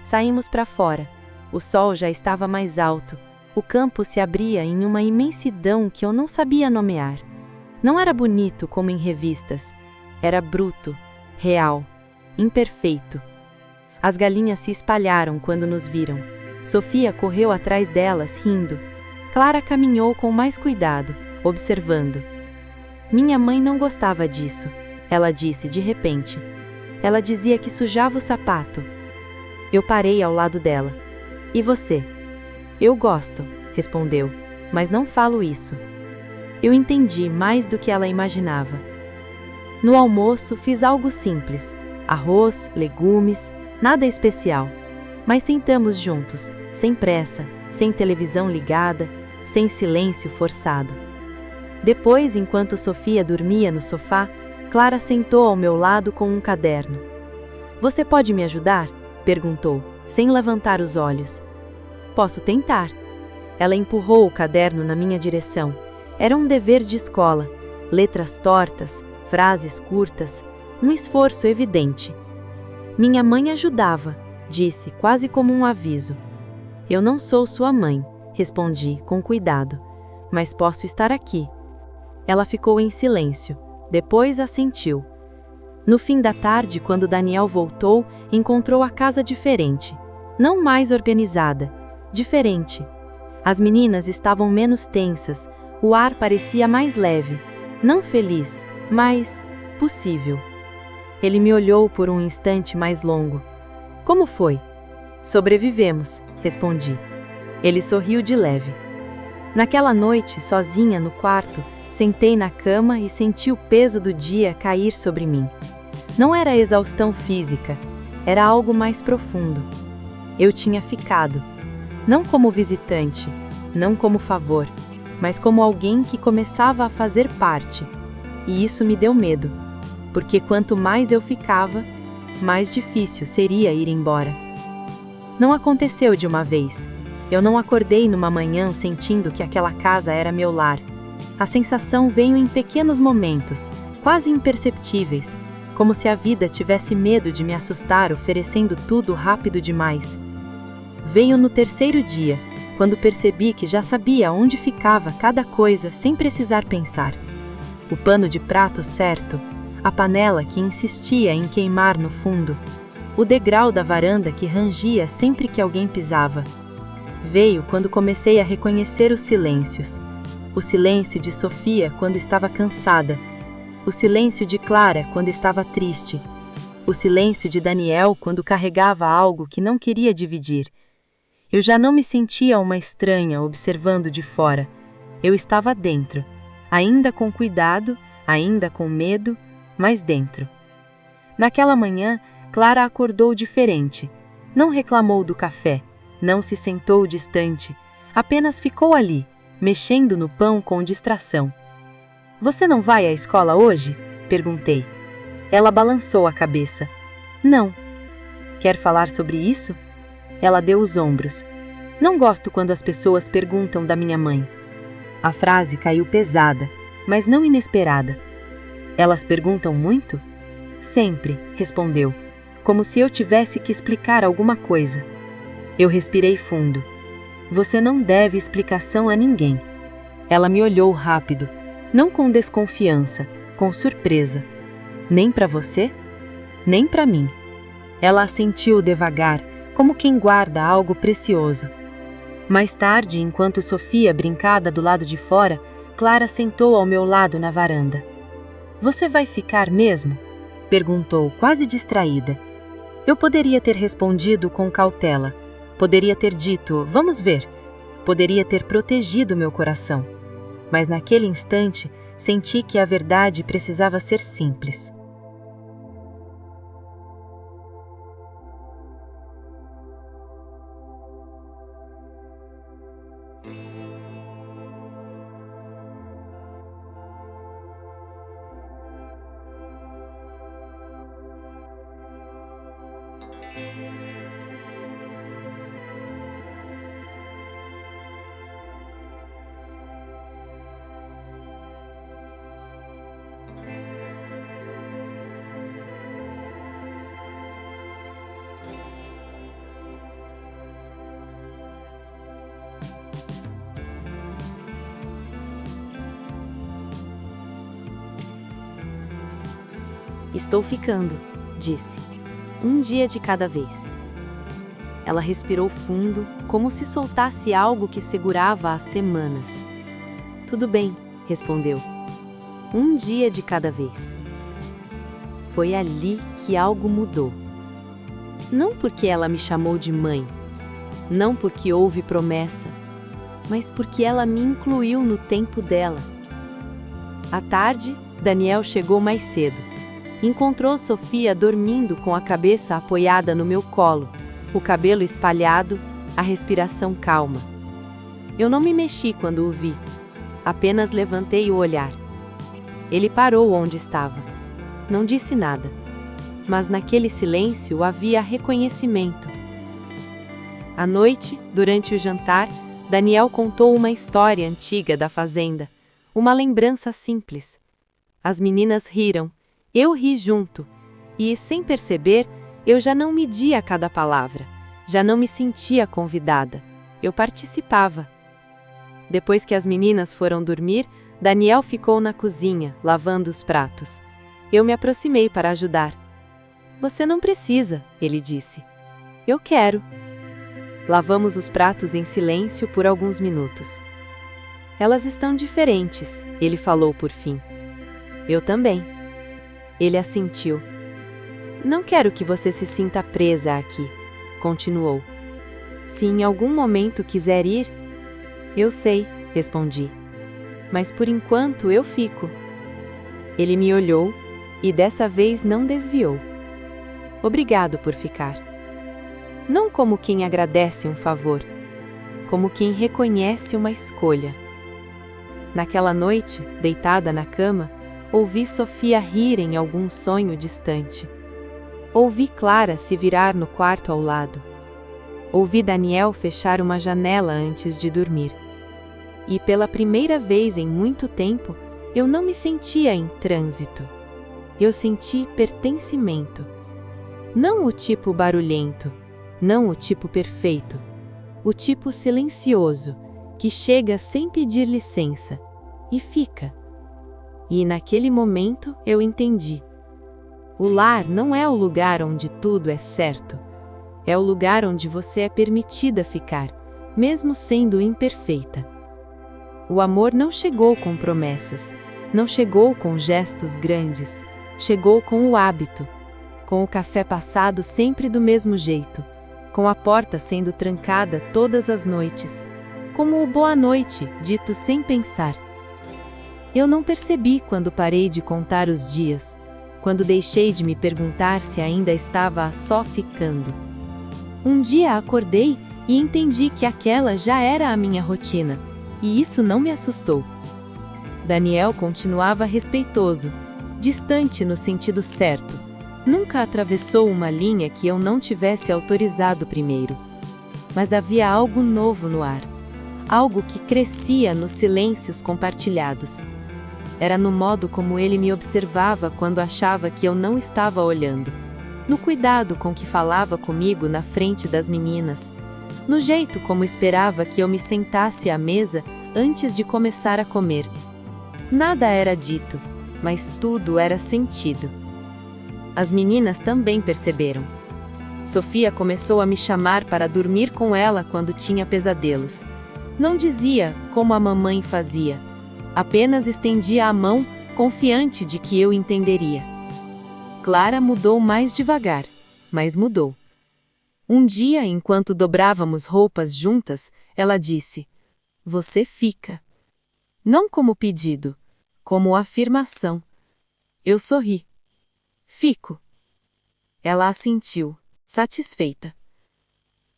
Saímos para fora. O sol já estava mais alto. O campo se abria em uma imensidão que eu não sabia nomear. Não era bonito como em revistas. Era bruto, real, imperfeito. As galinhas se espalharam quando nos viram. Sofia correu atrás delas, rindo. Clara caminhou com mais cuidado, observando. Minha mãe não gostava disso, ela disse de repente. Ela dizia que sujava o sapato. Eu parei ao lado dela. E você? Eu gosto, respondeu, mas não falo isso. Eu entendi mais do que ela imaginava. No almoço fiz algo simples, arroz, legumes, nada especial. Mas sentamos juntos, sem pressa, sem televisão ligada, sem silêncio forçado. Depois, enquanto Sofia dormia no sofá, Clara sentou ao meu lado com um caderno. Você pode me ajudar? Perguntou, sem levantar os olhos. Posso tentar. Ela empurrou o caderno na minha direção. Era um dever de escola, letras tortas, frases curtas, um esforço evidente. Minha mãe ajudava, disse, quase como um aviso. Eu não sou sua mãe, respondi, com cuidado, mas posso estar aqui. Ela ficou em silêncio, depois assentiu. No fim da tarde, quando Daniel voltou, encontrou a casa diferente. Não mais organizada, diferente. As meninas estavam menos tensas, o ar parecia mais leve, não feliz, mas possível. Ele me olhou por um instante mais longo. Como foi? Sobrevivemos, respondi. Ele sorriu de leve. Naquela noite, sozinha no quarto, sentei na cama e senti o peso do dia cair sobre mim. Não era exaustão física, era algo mais profundo. Eu tinha ficado, não como visitante, não como favor, mas como alguém que começava a fazer parte. E isso me deu medo, porque quanto mais eu ficava, mais difícil seria ir embora. Não aconteceu de uma vez. Eu não acordei numa manhã sentindo que aquela casa era meu lar. A sensação veio em pequenos momentos, quase imperceptíveis, como se a vida tivesse medo de me assustar oferecendo tudo rápido demais. Veio no terceiro dia, quando percebi que já sabia onde ficava cada coisa sem precisar pensar. O pano de prato certo, a panela que insistia em queimar no fundo, o degrau da varanda que rangia sempre que alguém pisava. Veio quando comecei a reconhecer os silêncios. O silêncio de Sofia quando estava cansada, o silêncio de Clara quando estava triste, o silêncio de Daniel quando carregava algo que não queria dividir. Eu já não me sentia uma estranha observando de fora. Eu estava dentro, ainda com cuidado, ainda com medo, mas dentro. Naquela manhã, Clara acordou diferente. Não reclamou do café, não se sentou distante, apenas ficou ali, mexendo no pão com distração. "Você não vai à escola hoje?" perguntei. Ela balançou a cabeça. "Não." "Quer falar sobre isso?" Ela deu os ombros. "Não gosto quando as pessoas perguntam da minha mãe." A frase caiu pesada, mas não inesperada. "Elas perguntam muito?" "Sempre", respondeu, como se eu tivesse que explicar alguma coisa. Eu respirei fundo. "Você não deve explicação a ninguém." Ela me olhou rápido, não com desconfiança, com surpresa. "Nem para você?" "Nem para mim." Ela assentiu devagar, como quem guarda algo precioso. Mais tarde, enquanto Sofia brincava do lado de fora, Clara sentou ao meu lado na varanda. "Você vai ficar mesmo?" perguntou, quase distraída. Eu poderia ter respondido com cautela. Poderia ter dito, "Vamos ver." Poderia ter protegido meu coração. Mas naquele instante, senti que a verdade precisava ser simples. "Estou ficando", disse. "Um dia de cada vez." Ela respirou fundo, como se soltasse algo que segurava há semanas. "Tudo bem", respondeu. "Um dia de cada vez." Foi ali que algo mudou. Não porque ela me chamou de mãe, não porque houve promessa, mas porque ela me incluiu no tempo dela. À tarde, Daniel chegou mais cedo. Encontrou Sofia dormindo com a cabeça apoiada no meu colo, o cabelo espalhado, a respiração calma. Eu não me mexi quando o vi, apenas levantei o olhar. Ele parou onde estava. Não disse nada, mas naquele silêncio havia reconhecimento. À noite, durante o jantar, Daniel contou uma história antiga da fazenda, uma lembrança simples. As meninas riram. Eu ri junto, e, sem perceber, eu já não media cada palavra, já não me sentia convidada, eu participava. Depois que as meninas foram dormir, Daniel ficou na cozinha, lavando os pratos. Eu me aproximei para ajudar. "Você não precisa", ele disse. "Eu quero." Lavamos os pratos em silêncio por alguns minutos. "Elas estão diferentes", ele falou por fim. "Eu também." Ele assentiu. "Não quero que você se sinta presa aqui", continuou. "Se em algum momento quiser ir..." "Eu sei", respondi. "Mas por enquanto eu fico." Ele me olhou e dessa vez não desviou. "Obrigado por ficar." Não como quem agradece um favor, como quem reconhece uma escolha. Naquela noite, deitada na cama, ouvi Sofia rir em algum sonho distante. Ouvi Clara se virar no quarto ao lado. Ouvi Daniel fechar uma janela antes de dormir. E pela primeira vez em muito tempo, eu não me sentia em trânsito. Eu senti pertencimento. Não o tipo barulhento, não o tipo perfeito. o tipo silencioso, que chega sem pedir licença, e fica. E naquele momento eu entendi. O lar não é o lugar onde tudo é certo. É o lugar onde você é permitida ficar, mesmo sendo imperfeita. O amor não chegou com promessas, não chegou com gestos grandes, chegou com o hábito, com o café passado sempre do mesmo jeito, com a porta sendo trancada todas as noites, como o boa noite, dito sem pensar. Eu não percebi quando parei de contar os dias, quando deixei de me perguntar se ainda estava só ficando. Um dia acordei e entendi que aquela já era a minha rotina, e isso não me assustou. Daniel continuava respeitoso, distante no sentido certo. Nunca atravessou uma linha que eu não tivesse autorizado primeiro. Mas havia algo novo no ar, algo que crescia nos silêncios compartilhados. Era no modo como ele me observava quando achava que eu não estava olhando, no cuidado com que falava comigo na frente das meninas, no jeito como esperava que eu me sentasse à mesa antes de começar a comer. Nada era dito, mas tudo era sentido. As meninas também perceberam. Sofia começou a me chamar para dormir com ela quando tinha pesadelos. Não dizia como a mamãe fazia. Apenas estendia a mão, confiante de que eu entenderia. Clara mudou mais devagar, mas mudou. Um dia, enquanto dobrávamos roupas juntas, ela disse: "Você fica." Não como pedido, como afirmação. Eu sorri. "Fico." Ela assentiu, satisfeita.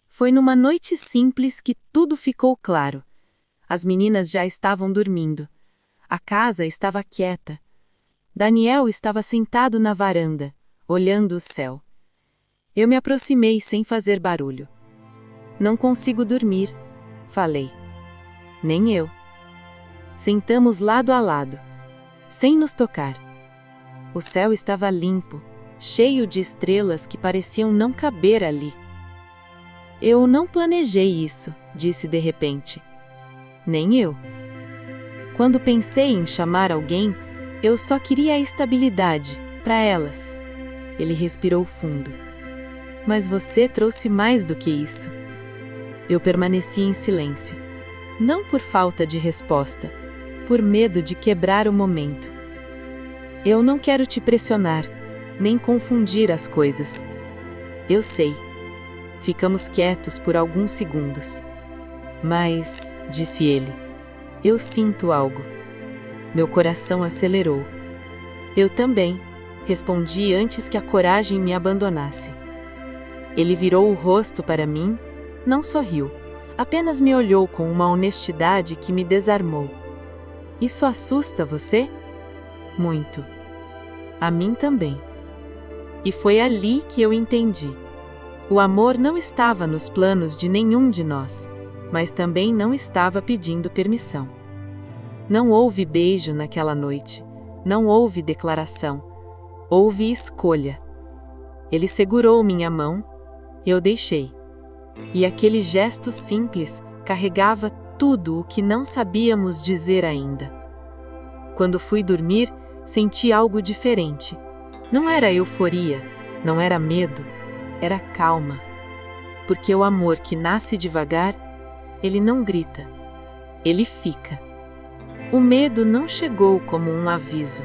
Foi numa noite simples que tudo ficou claro. As meninas já estavam dormindo. A casa estava quieta. Daniel estava sentado na varanda, olhando o céu. Eu me aproximei sem fazer barulho. "Não consigo dormir", falei. "Nem eu." Sentamos lado a lado, sem nos tocar. O céu estava limpo, cheio de estrelas que pareciam não caber ali. "Eu não planejei isso", disse de repente. "Nem eu. Quando pensei em chamar alguém, eu só queria a estabilidade, para elas." Ele respirou fundo. "Mas você trouxe mais do que isso." Eu permaneci em silêncio. Não por falta de resposta, por medo de quebrar o momento. "Eu não quero te pressionar, nem confundir as coisas." "Eu sei." Ficamos quietos por alguns segundos. "Mas", disse ele, "eu sinto algo." Meu coração acelerou. "Eu também", respondi antes que a coragem me abandonasse. Ele virou o rosto para mim, não sorriu, apenas me olhou com uma honestidade que me desarmou. "Isso assusta você?" "Muito." "A mim também." E foi ali que eu entendi. O amor não estava nos planos de nenhum de nós, mas também não estava pedindo permissão. Não houve beijo naquela noite, não houve declaração, houve escolha. Ele segurou minha mão, eu deixei. E aquele gesto simples carregava tudo o que não sabíamos dizer ainda. Quando fui dormir, senti algo diferente. Não era euforia, não era medo, era calma. Porque o amor que nasce devagar, ele não grita, ele fica. O medo não chegou como um aviso,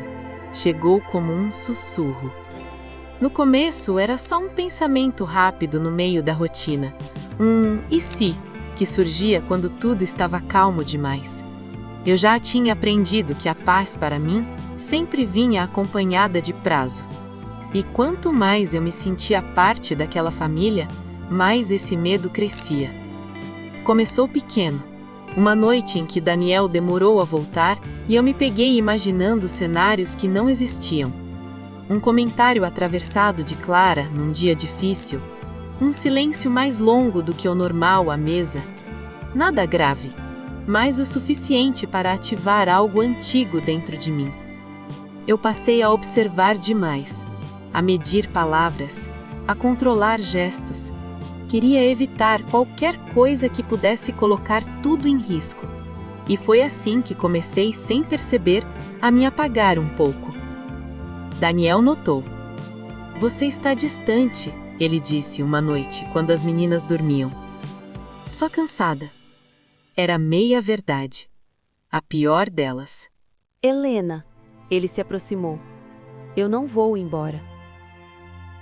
chegou como um sussurro. No começo era só um pensamento rápido no meio da rotina, "e se?", que surgia quando tudo estava calmo demais. Eu já tinha aprendido que a paz para mim sempre vinha acompanhada de prazo. E quanto mais eu me sentia parte daquela família, mais esse medo crescia. Começou pequeno, uma noite em que Daniel demorou a voltar e eu me peguei imaginando cenários que não existiam. Um comentário atravessado de Clara num dia difícil, um silêncio mais longo do que o normal à mesa. Nada grave, mas o suficiente para ativar algo antigo dentro de mim. Eu passei a observar demais, a medir palavras, a controlar gestos. Queria evitar qualquer coisa que pudesse colocar tudo em risco. E foi assim que comecei, sem perceber, a me apagar um pouco. Daniel notou. Você está distante, ele disse uma noite, quando as meninas dormiam. Só cansada. Era meia verdade. A pior delas. Helena, ele se aproximou. Eu não vou embora.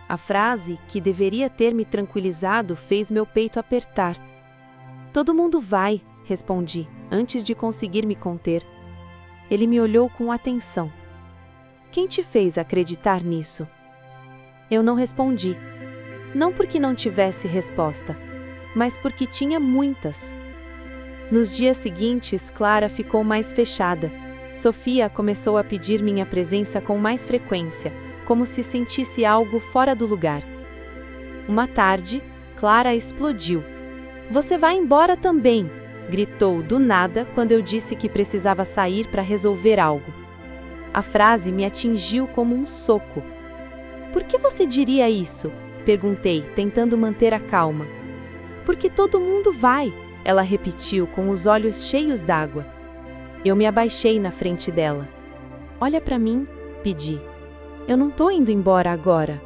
A frase, que deveria ter me tranquilizado, fez meu peito apertar. Todo mundo vai, respondi, antes de conseguir me conter. Ele me olhou com atenção. Quem te fez acreditar nisso? Eu não respondi. Não porque não tivesse resposta, mas porque tinha muitas. Nos dias seguintes, Clara ficou mais fechada. Sofia começou a pedir minha presença com mais frequência, como se sentisse algo fora do lugar. Uma tarde, Clara explodiu. Você vai embora também, gritou do nada quando eu disse que precisava sair para resolver algo. A frase me atingiu como um soco. Por que você diria isso? Perguntei, tentando manter a calma. Porque todo mundo vai, ela repetiu com os olhos cheios d'água. Eu me abaixei na frente dela. Olha para mim, pedi. Eu não tô indo embora agora.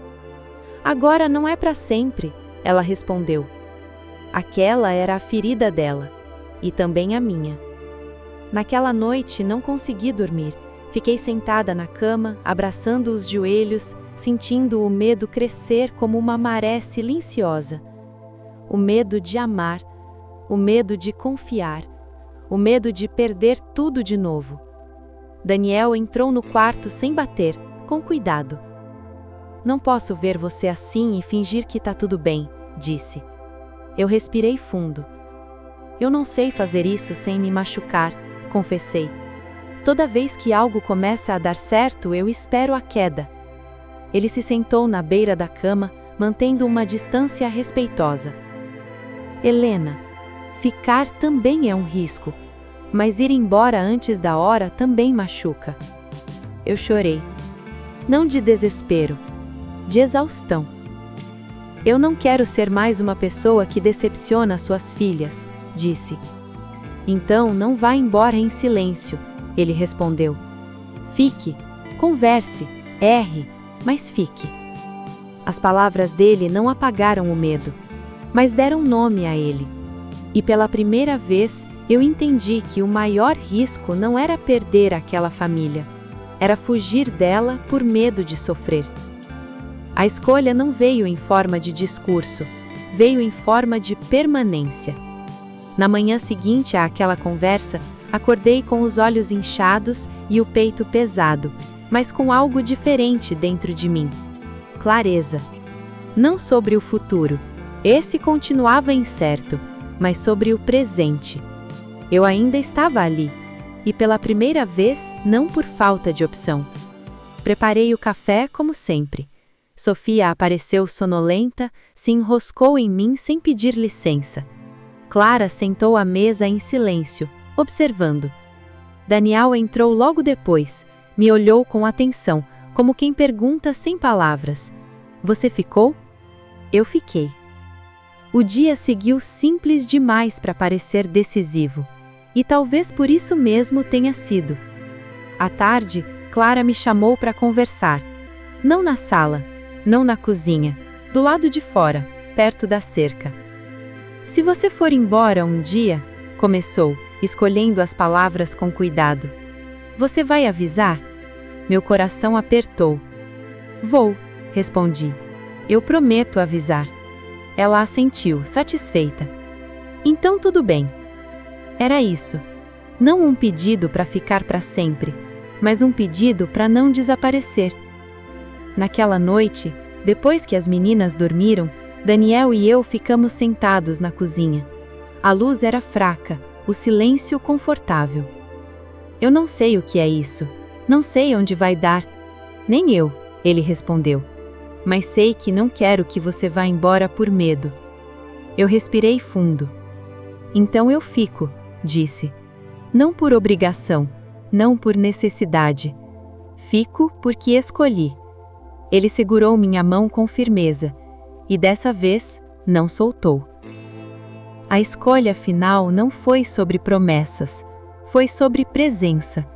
Agora não é para sempre, ela respondeu. Aquela era a ferida dela, e também a minha. Naquela noite não consegui dormir. Fiquei sentada na cama, abraçando os joelhos, sentindo o medo crescer como uma maré silenciosa. O medo de amar, o medo de confiar, o medo de perder tudo de novo. Daniel entrou no quarto sem bater, com cuidado. Não posso ver você assim e fingir que tá tudo bem, disse. Eu respirei fundo. Eu não sei fazer isso sem me machucar, confessei. Toda vez que algo começa a dar certo, eu espero a queda. Ele se sentou na beira da cama, mantendo uma distância respeitosa. Helena, ficar também é um risco, mas ir embora antes da hora também machuca. Eu chorei. Não de desespero, de exaustão. Eu não quero ser mais uma pessoa que decepciona suas filhas, disse. Então não vá embora em silêncio, ele respondeu. Fique, converse, erre, mas fique. As palavras dele não apagaram o medo, mas deram nome a ele. E pela primeira vez eu entendi que o maior risco não era perder aquela família, era fugir dela por medo de sofrer. A escolha não veio em forma de discurso, veio em forma de permanência. Na manhã seguinte àquela conversa, acordei com os olhos inchados e o peito pesado, mas com algo diferente dentro de mim. Clareza. Não sobre o futuro, esse continuava incerto, mas sobre o presente. Eu ainda estava ali, e pela primeira vez, não por falta de opção. Preparei o café como sempre. Sofia apareceu sonolenta, se enroscou em mim sem pedir licença. Clara sentou à mesa em silêncio, observando. Daniel entrou logo depois, me olhou com atenção, como quem pergunta sem palavras. Você ficou? Eu fiquei. O dia seguiu simples demais para parecer decisivo, e talvez por isso mesmo tenha sido. À tarde, Clara me chamou para conversar. Não na sala, não na cozinha, do lado de fora, perto da cerca. Se você for embora um dia, começou, escolhendo as palavras com cuidado. Você vai avisar? Meu coração apertou. Vou, respondi. Eu prometo avisar. Ela assentiu, satisfeita. Então tudo bem. Era isso. Não um pedido para ficar para sempre, mas um pedido para não desaparecer. Naquela noite, depois que as meninas dormiram, Daniel e eu ficamos sentados na cozinha. A luz era fraca, o silêncio confortável. Eu não sei o que é isso, não sei onde vai dar. Nem eu, ele respondeu. Mas sei que não quero que você vá embora por medo. Eu respirei fundo. Então eu fico, disse. Não por obrigação, não por necessidade. Fico porque escolhi. Ele segurou minha mão com firmeza, e dessa vez não soltou. A escolha final não foi sobre promessas, foi sobre presença.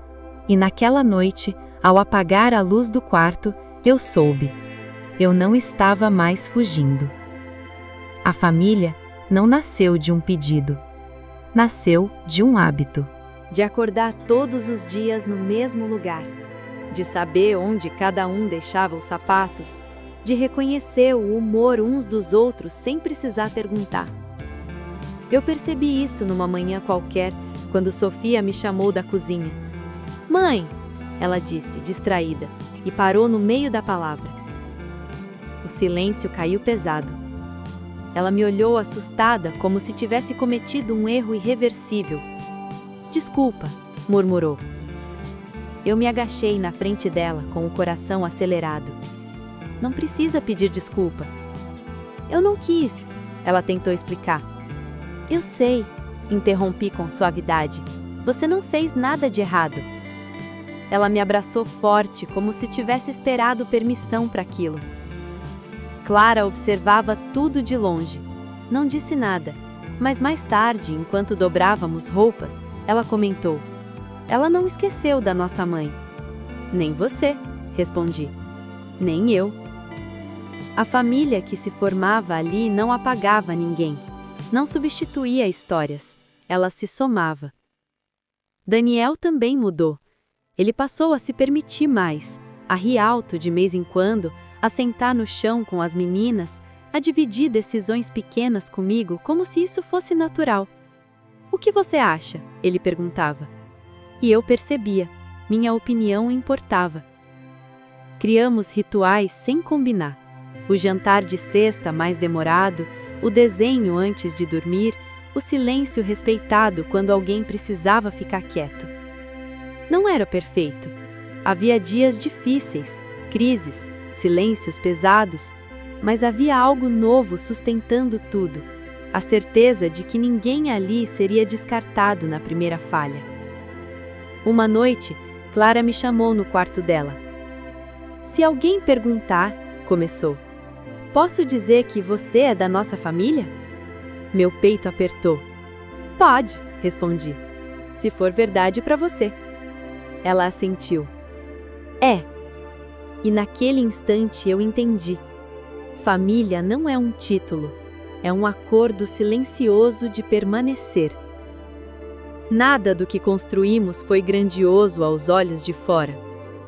E naquela noite, ao apagar a luz do quarto, eu soube. Eu não estava mais fugindo. A família não nasceu de um pedido. Nasceu de um hábito. De acordar todos os dias no mesmo lugar. De saber onde cada um deixava os sapatos. De reconhecer o humor uns dos outros sem precisar perguntar. Eu percebi isso numa manhã qualquer, quando Sofia me chamou da cozinha. "Mãe!", ela disse, distraída, e parou no meio da palavra. O silêncio caiu pesado. Ela me olhou assustada, como se tivesse cometido um erro irreversível. "Desculpa", murmurou. Eu me agachei na frente dela, com o coração acelerado. "Não precisa pedir desculpa." "Eu não quis", ela tentou explicar. "Eu sei", interrompi com suavidade. "Você não fez nada de errado." Ela me abraçou forte, como se tivesse esperado permissão para aquilo. Clara observava tudo de longe. Não disse nada, mas mais tarde, enquanto dobrávamos roupas, ela comentou: "Ela não esqueceu da nossa mãe." "Nem você", respondi. "Nem eu." A família que se formava ali não apagava ninguém. Não substituía histórias, ela se somava. Daniel também mudou. Ele passou a se permitir mais, a rir alto de vez em quando, a sentar no chão com as meninas, a dividir decisões pequenas comigo como se isso fosse natural. "O que você acha?", ele perguntava. E eu percebia, minha opinião importava. Criamos rituais sem combinar. O jantar de sexta mais demorado, o desenho antes de dormir, o silêncio respeitado quando alguém precisava ficar quieto. Não era perfeito. Havia dias difíceis, crises, silêncios pesados, mas havia algo novo sustentando tudo, a certeza de que ninguém ali seria descartado na primeira falha. Uma noite, Clara me chamou no quarto dela. "Se alguém perguntar", começou, "posso dizer que você é da nossa família?" Meu peito apertou. "Pode", respondi, "se for verdade para você." Ela assentiu. "É." E naquele instante eu entendi. Família não é um título, é um acordo silencioso de permanecer. Nada do que construímos foi grandioso aos olhos de fora.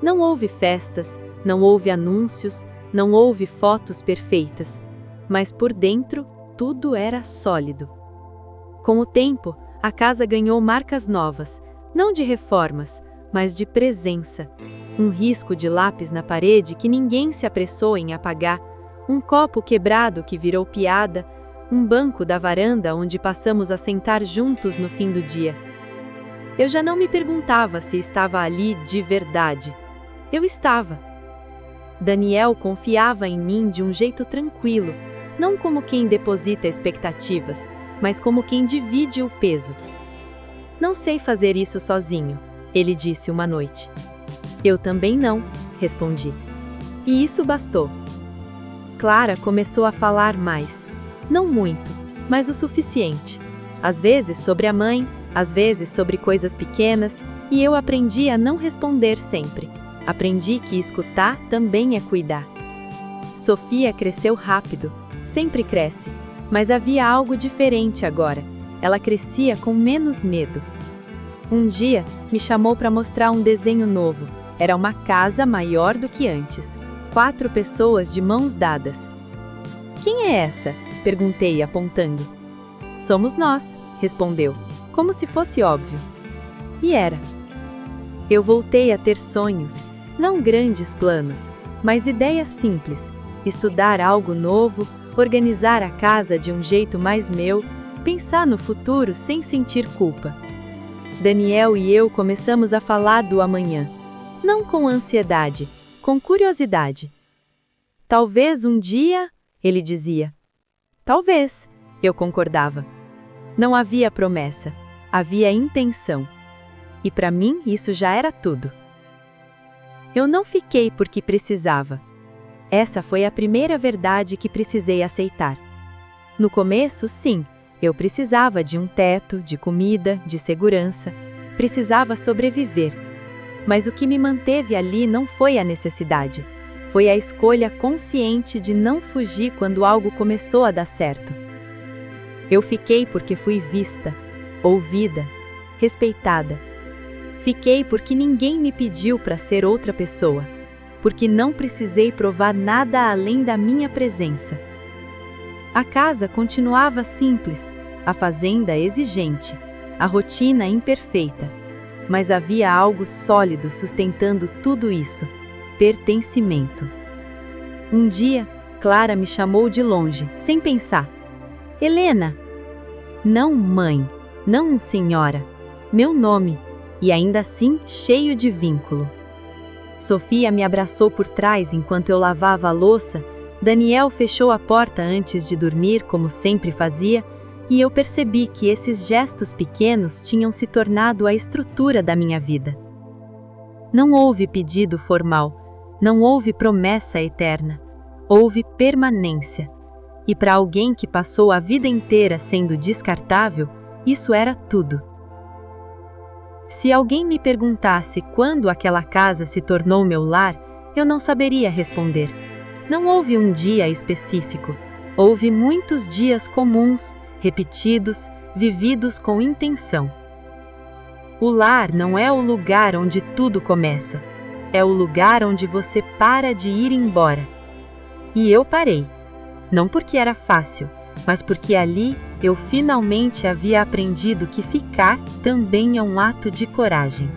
Não houve festas, não houve anúncios, não houve fotos perfeitas, mas por dentro tudo era sólido. Com o tempo, a casa ganhou marcas novas, não de reformas, mas de presença. Um risco de lápis na parede que ninguém se apressou em apagar, um copo quebrado que virou piada, um banco da varanda onde passamos a sentar juntos no fim do dia. Eu já não me perguntava se estava ali de verdade. Eu estava. Daniel confiava em mim de um jeito tranquilo, não como quem deposita expectativas, mas como quem divide o peso. "Não sei fazer isso sozinho", ele disse uma noite. "Eu também não", respondi. E isso bastou. Clara começou a falar mais. Não muito, mas o suficiente. Às vezes sobre a mãe, às vezes sobre coisas pequenas, e eu aprendi a não responder sempre. Aprendi que escutar também é cuidar. Sofia cresceu rápido, sempre cresce, mas havia algo diferente agora. Ela crescia com menos medo. Um dia, me chamou para mostrar um desenho novo. Era uma casa maior do que antes. 4 pessoas de mãos dadas. "Quem é essa?", perguntei, apontando. "Somos nós", respondeu, como se fosse óbvio. E era. Eu voltei a ter sonhos, não grandes planos, mas ideias simples. Estudar algo novo, organizar a casa de um jeito mais meu, pensar no futuro sem sentir culpa. Daniel e eu começamos a falar do amanhã, não com ansiedade, com curiosidade. "Talvez um dia", ele dizia. "Talvez", eu concordava. Não havia promessa, havia intenção. E para mim isso já era tudo. Eu não fiquei porque precisava. Essa foi a primeira verdade que precisei aceitar. No começo, sim, eu precisava de um teto, de comida, de segurança. Precisava sobreviver. Mas o que me manteve ali não foi a necessidade. Foi a escolha consciente de não fugir quando algo começou a dar certo. Eu fiquei porque fui vista, ouvida, respeitada. Fiquei porque ninguém me pediu para ser outra pessoa. Porque não precisei provar nada além da minha presença. A casa continuava simples, a fazenda exigente, a rotina imperfeita. Mas havia algo sólido sustentando tudo isso: pertencimento. Um dia, Clara me chamou de longe, sem pensar. Helena! Não mãe, não senhora, meu nome, e ainda assim cheio de vínculo. Sofia me abraçou por trás enquanto eu lavava a louça. Daniel fechou a porta antes de dormir, como sempre fazia, e eu percebi que esses gestos pequenos tinham se tornado a estrutura da minha vida. Não houve pedido formal, não houve promessa eterna, houve permanência. E para alguém que passou a vida inteira sendo descartável, isso era tudo. Se alguém me perguntasse quando aquela casa se tornou meu lar, eu não saberia responder. Não houve um dia específico, houve muitos dias comuns, repetidos, vividos com intenção. O lar não é o lugar onde tudo começa, é o lugar onde você para de ir embora. E eu parei, não porque era fácil, mas porque ali eu finalmente havia aprendido que ficar também é um ato de coragem.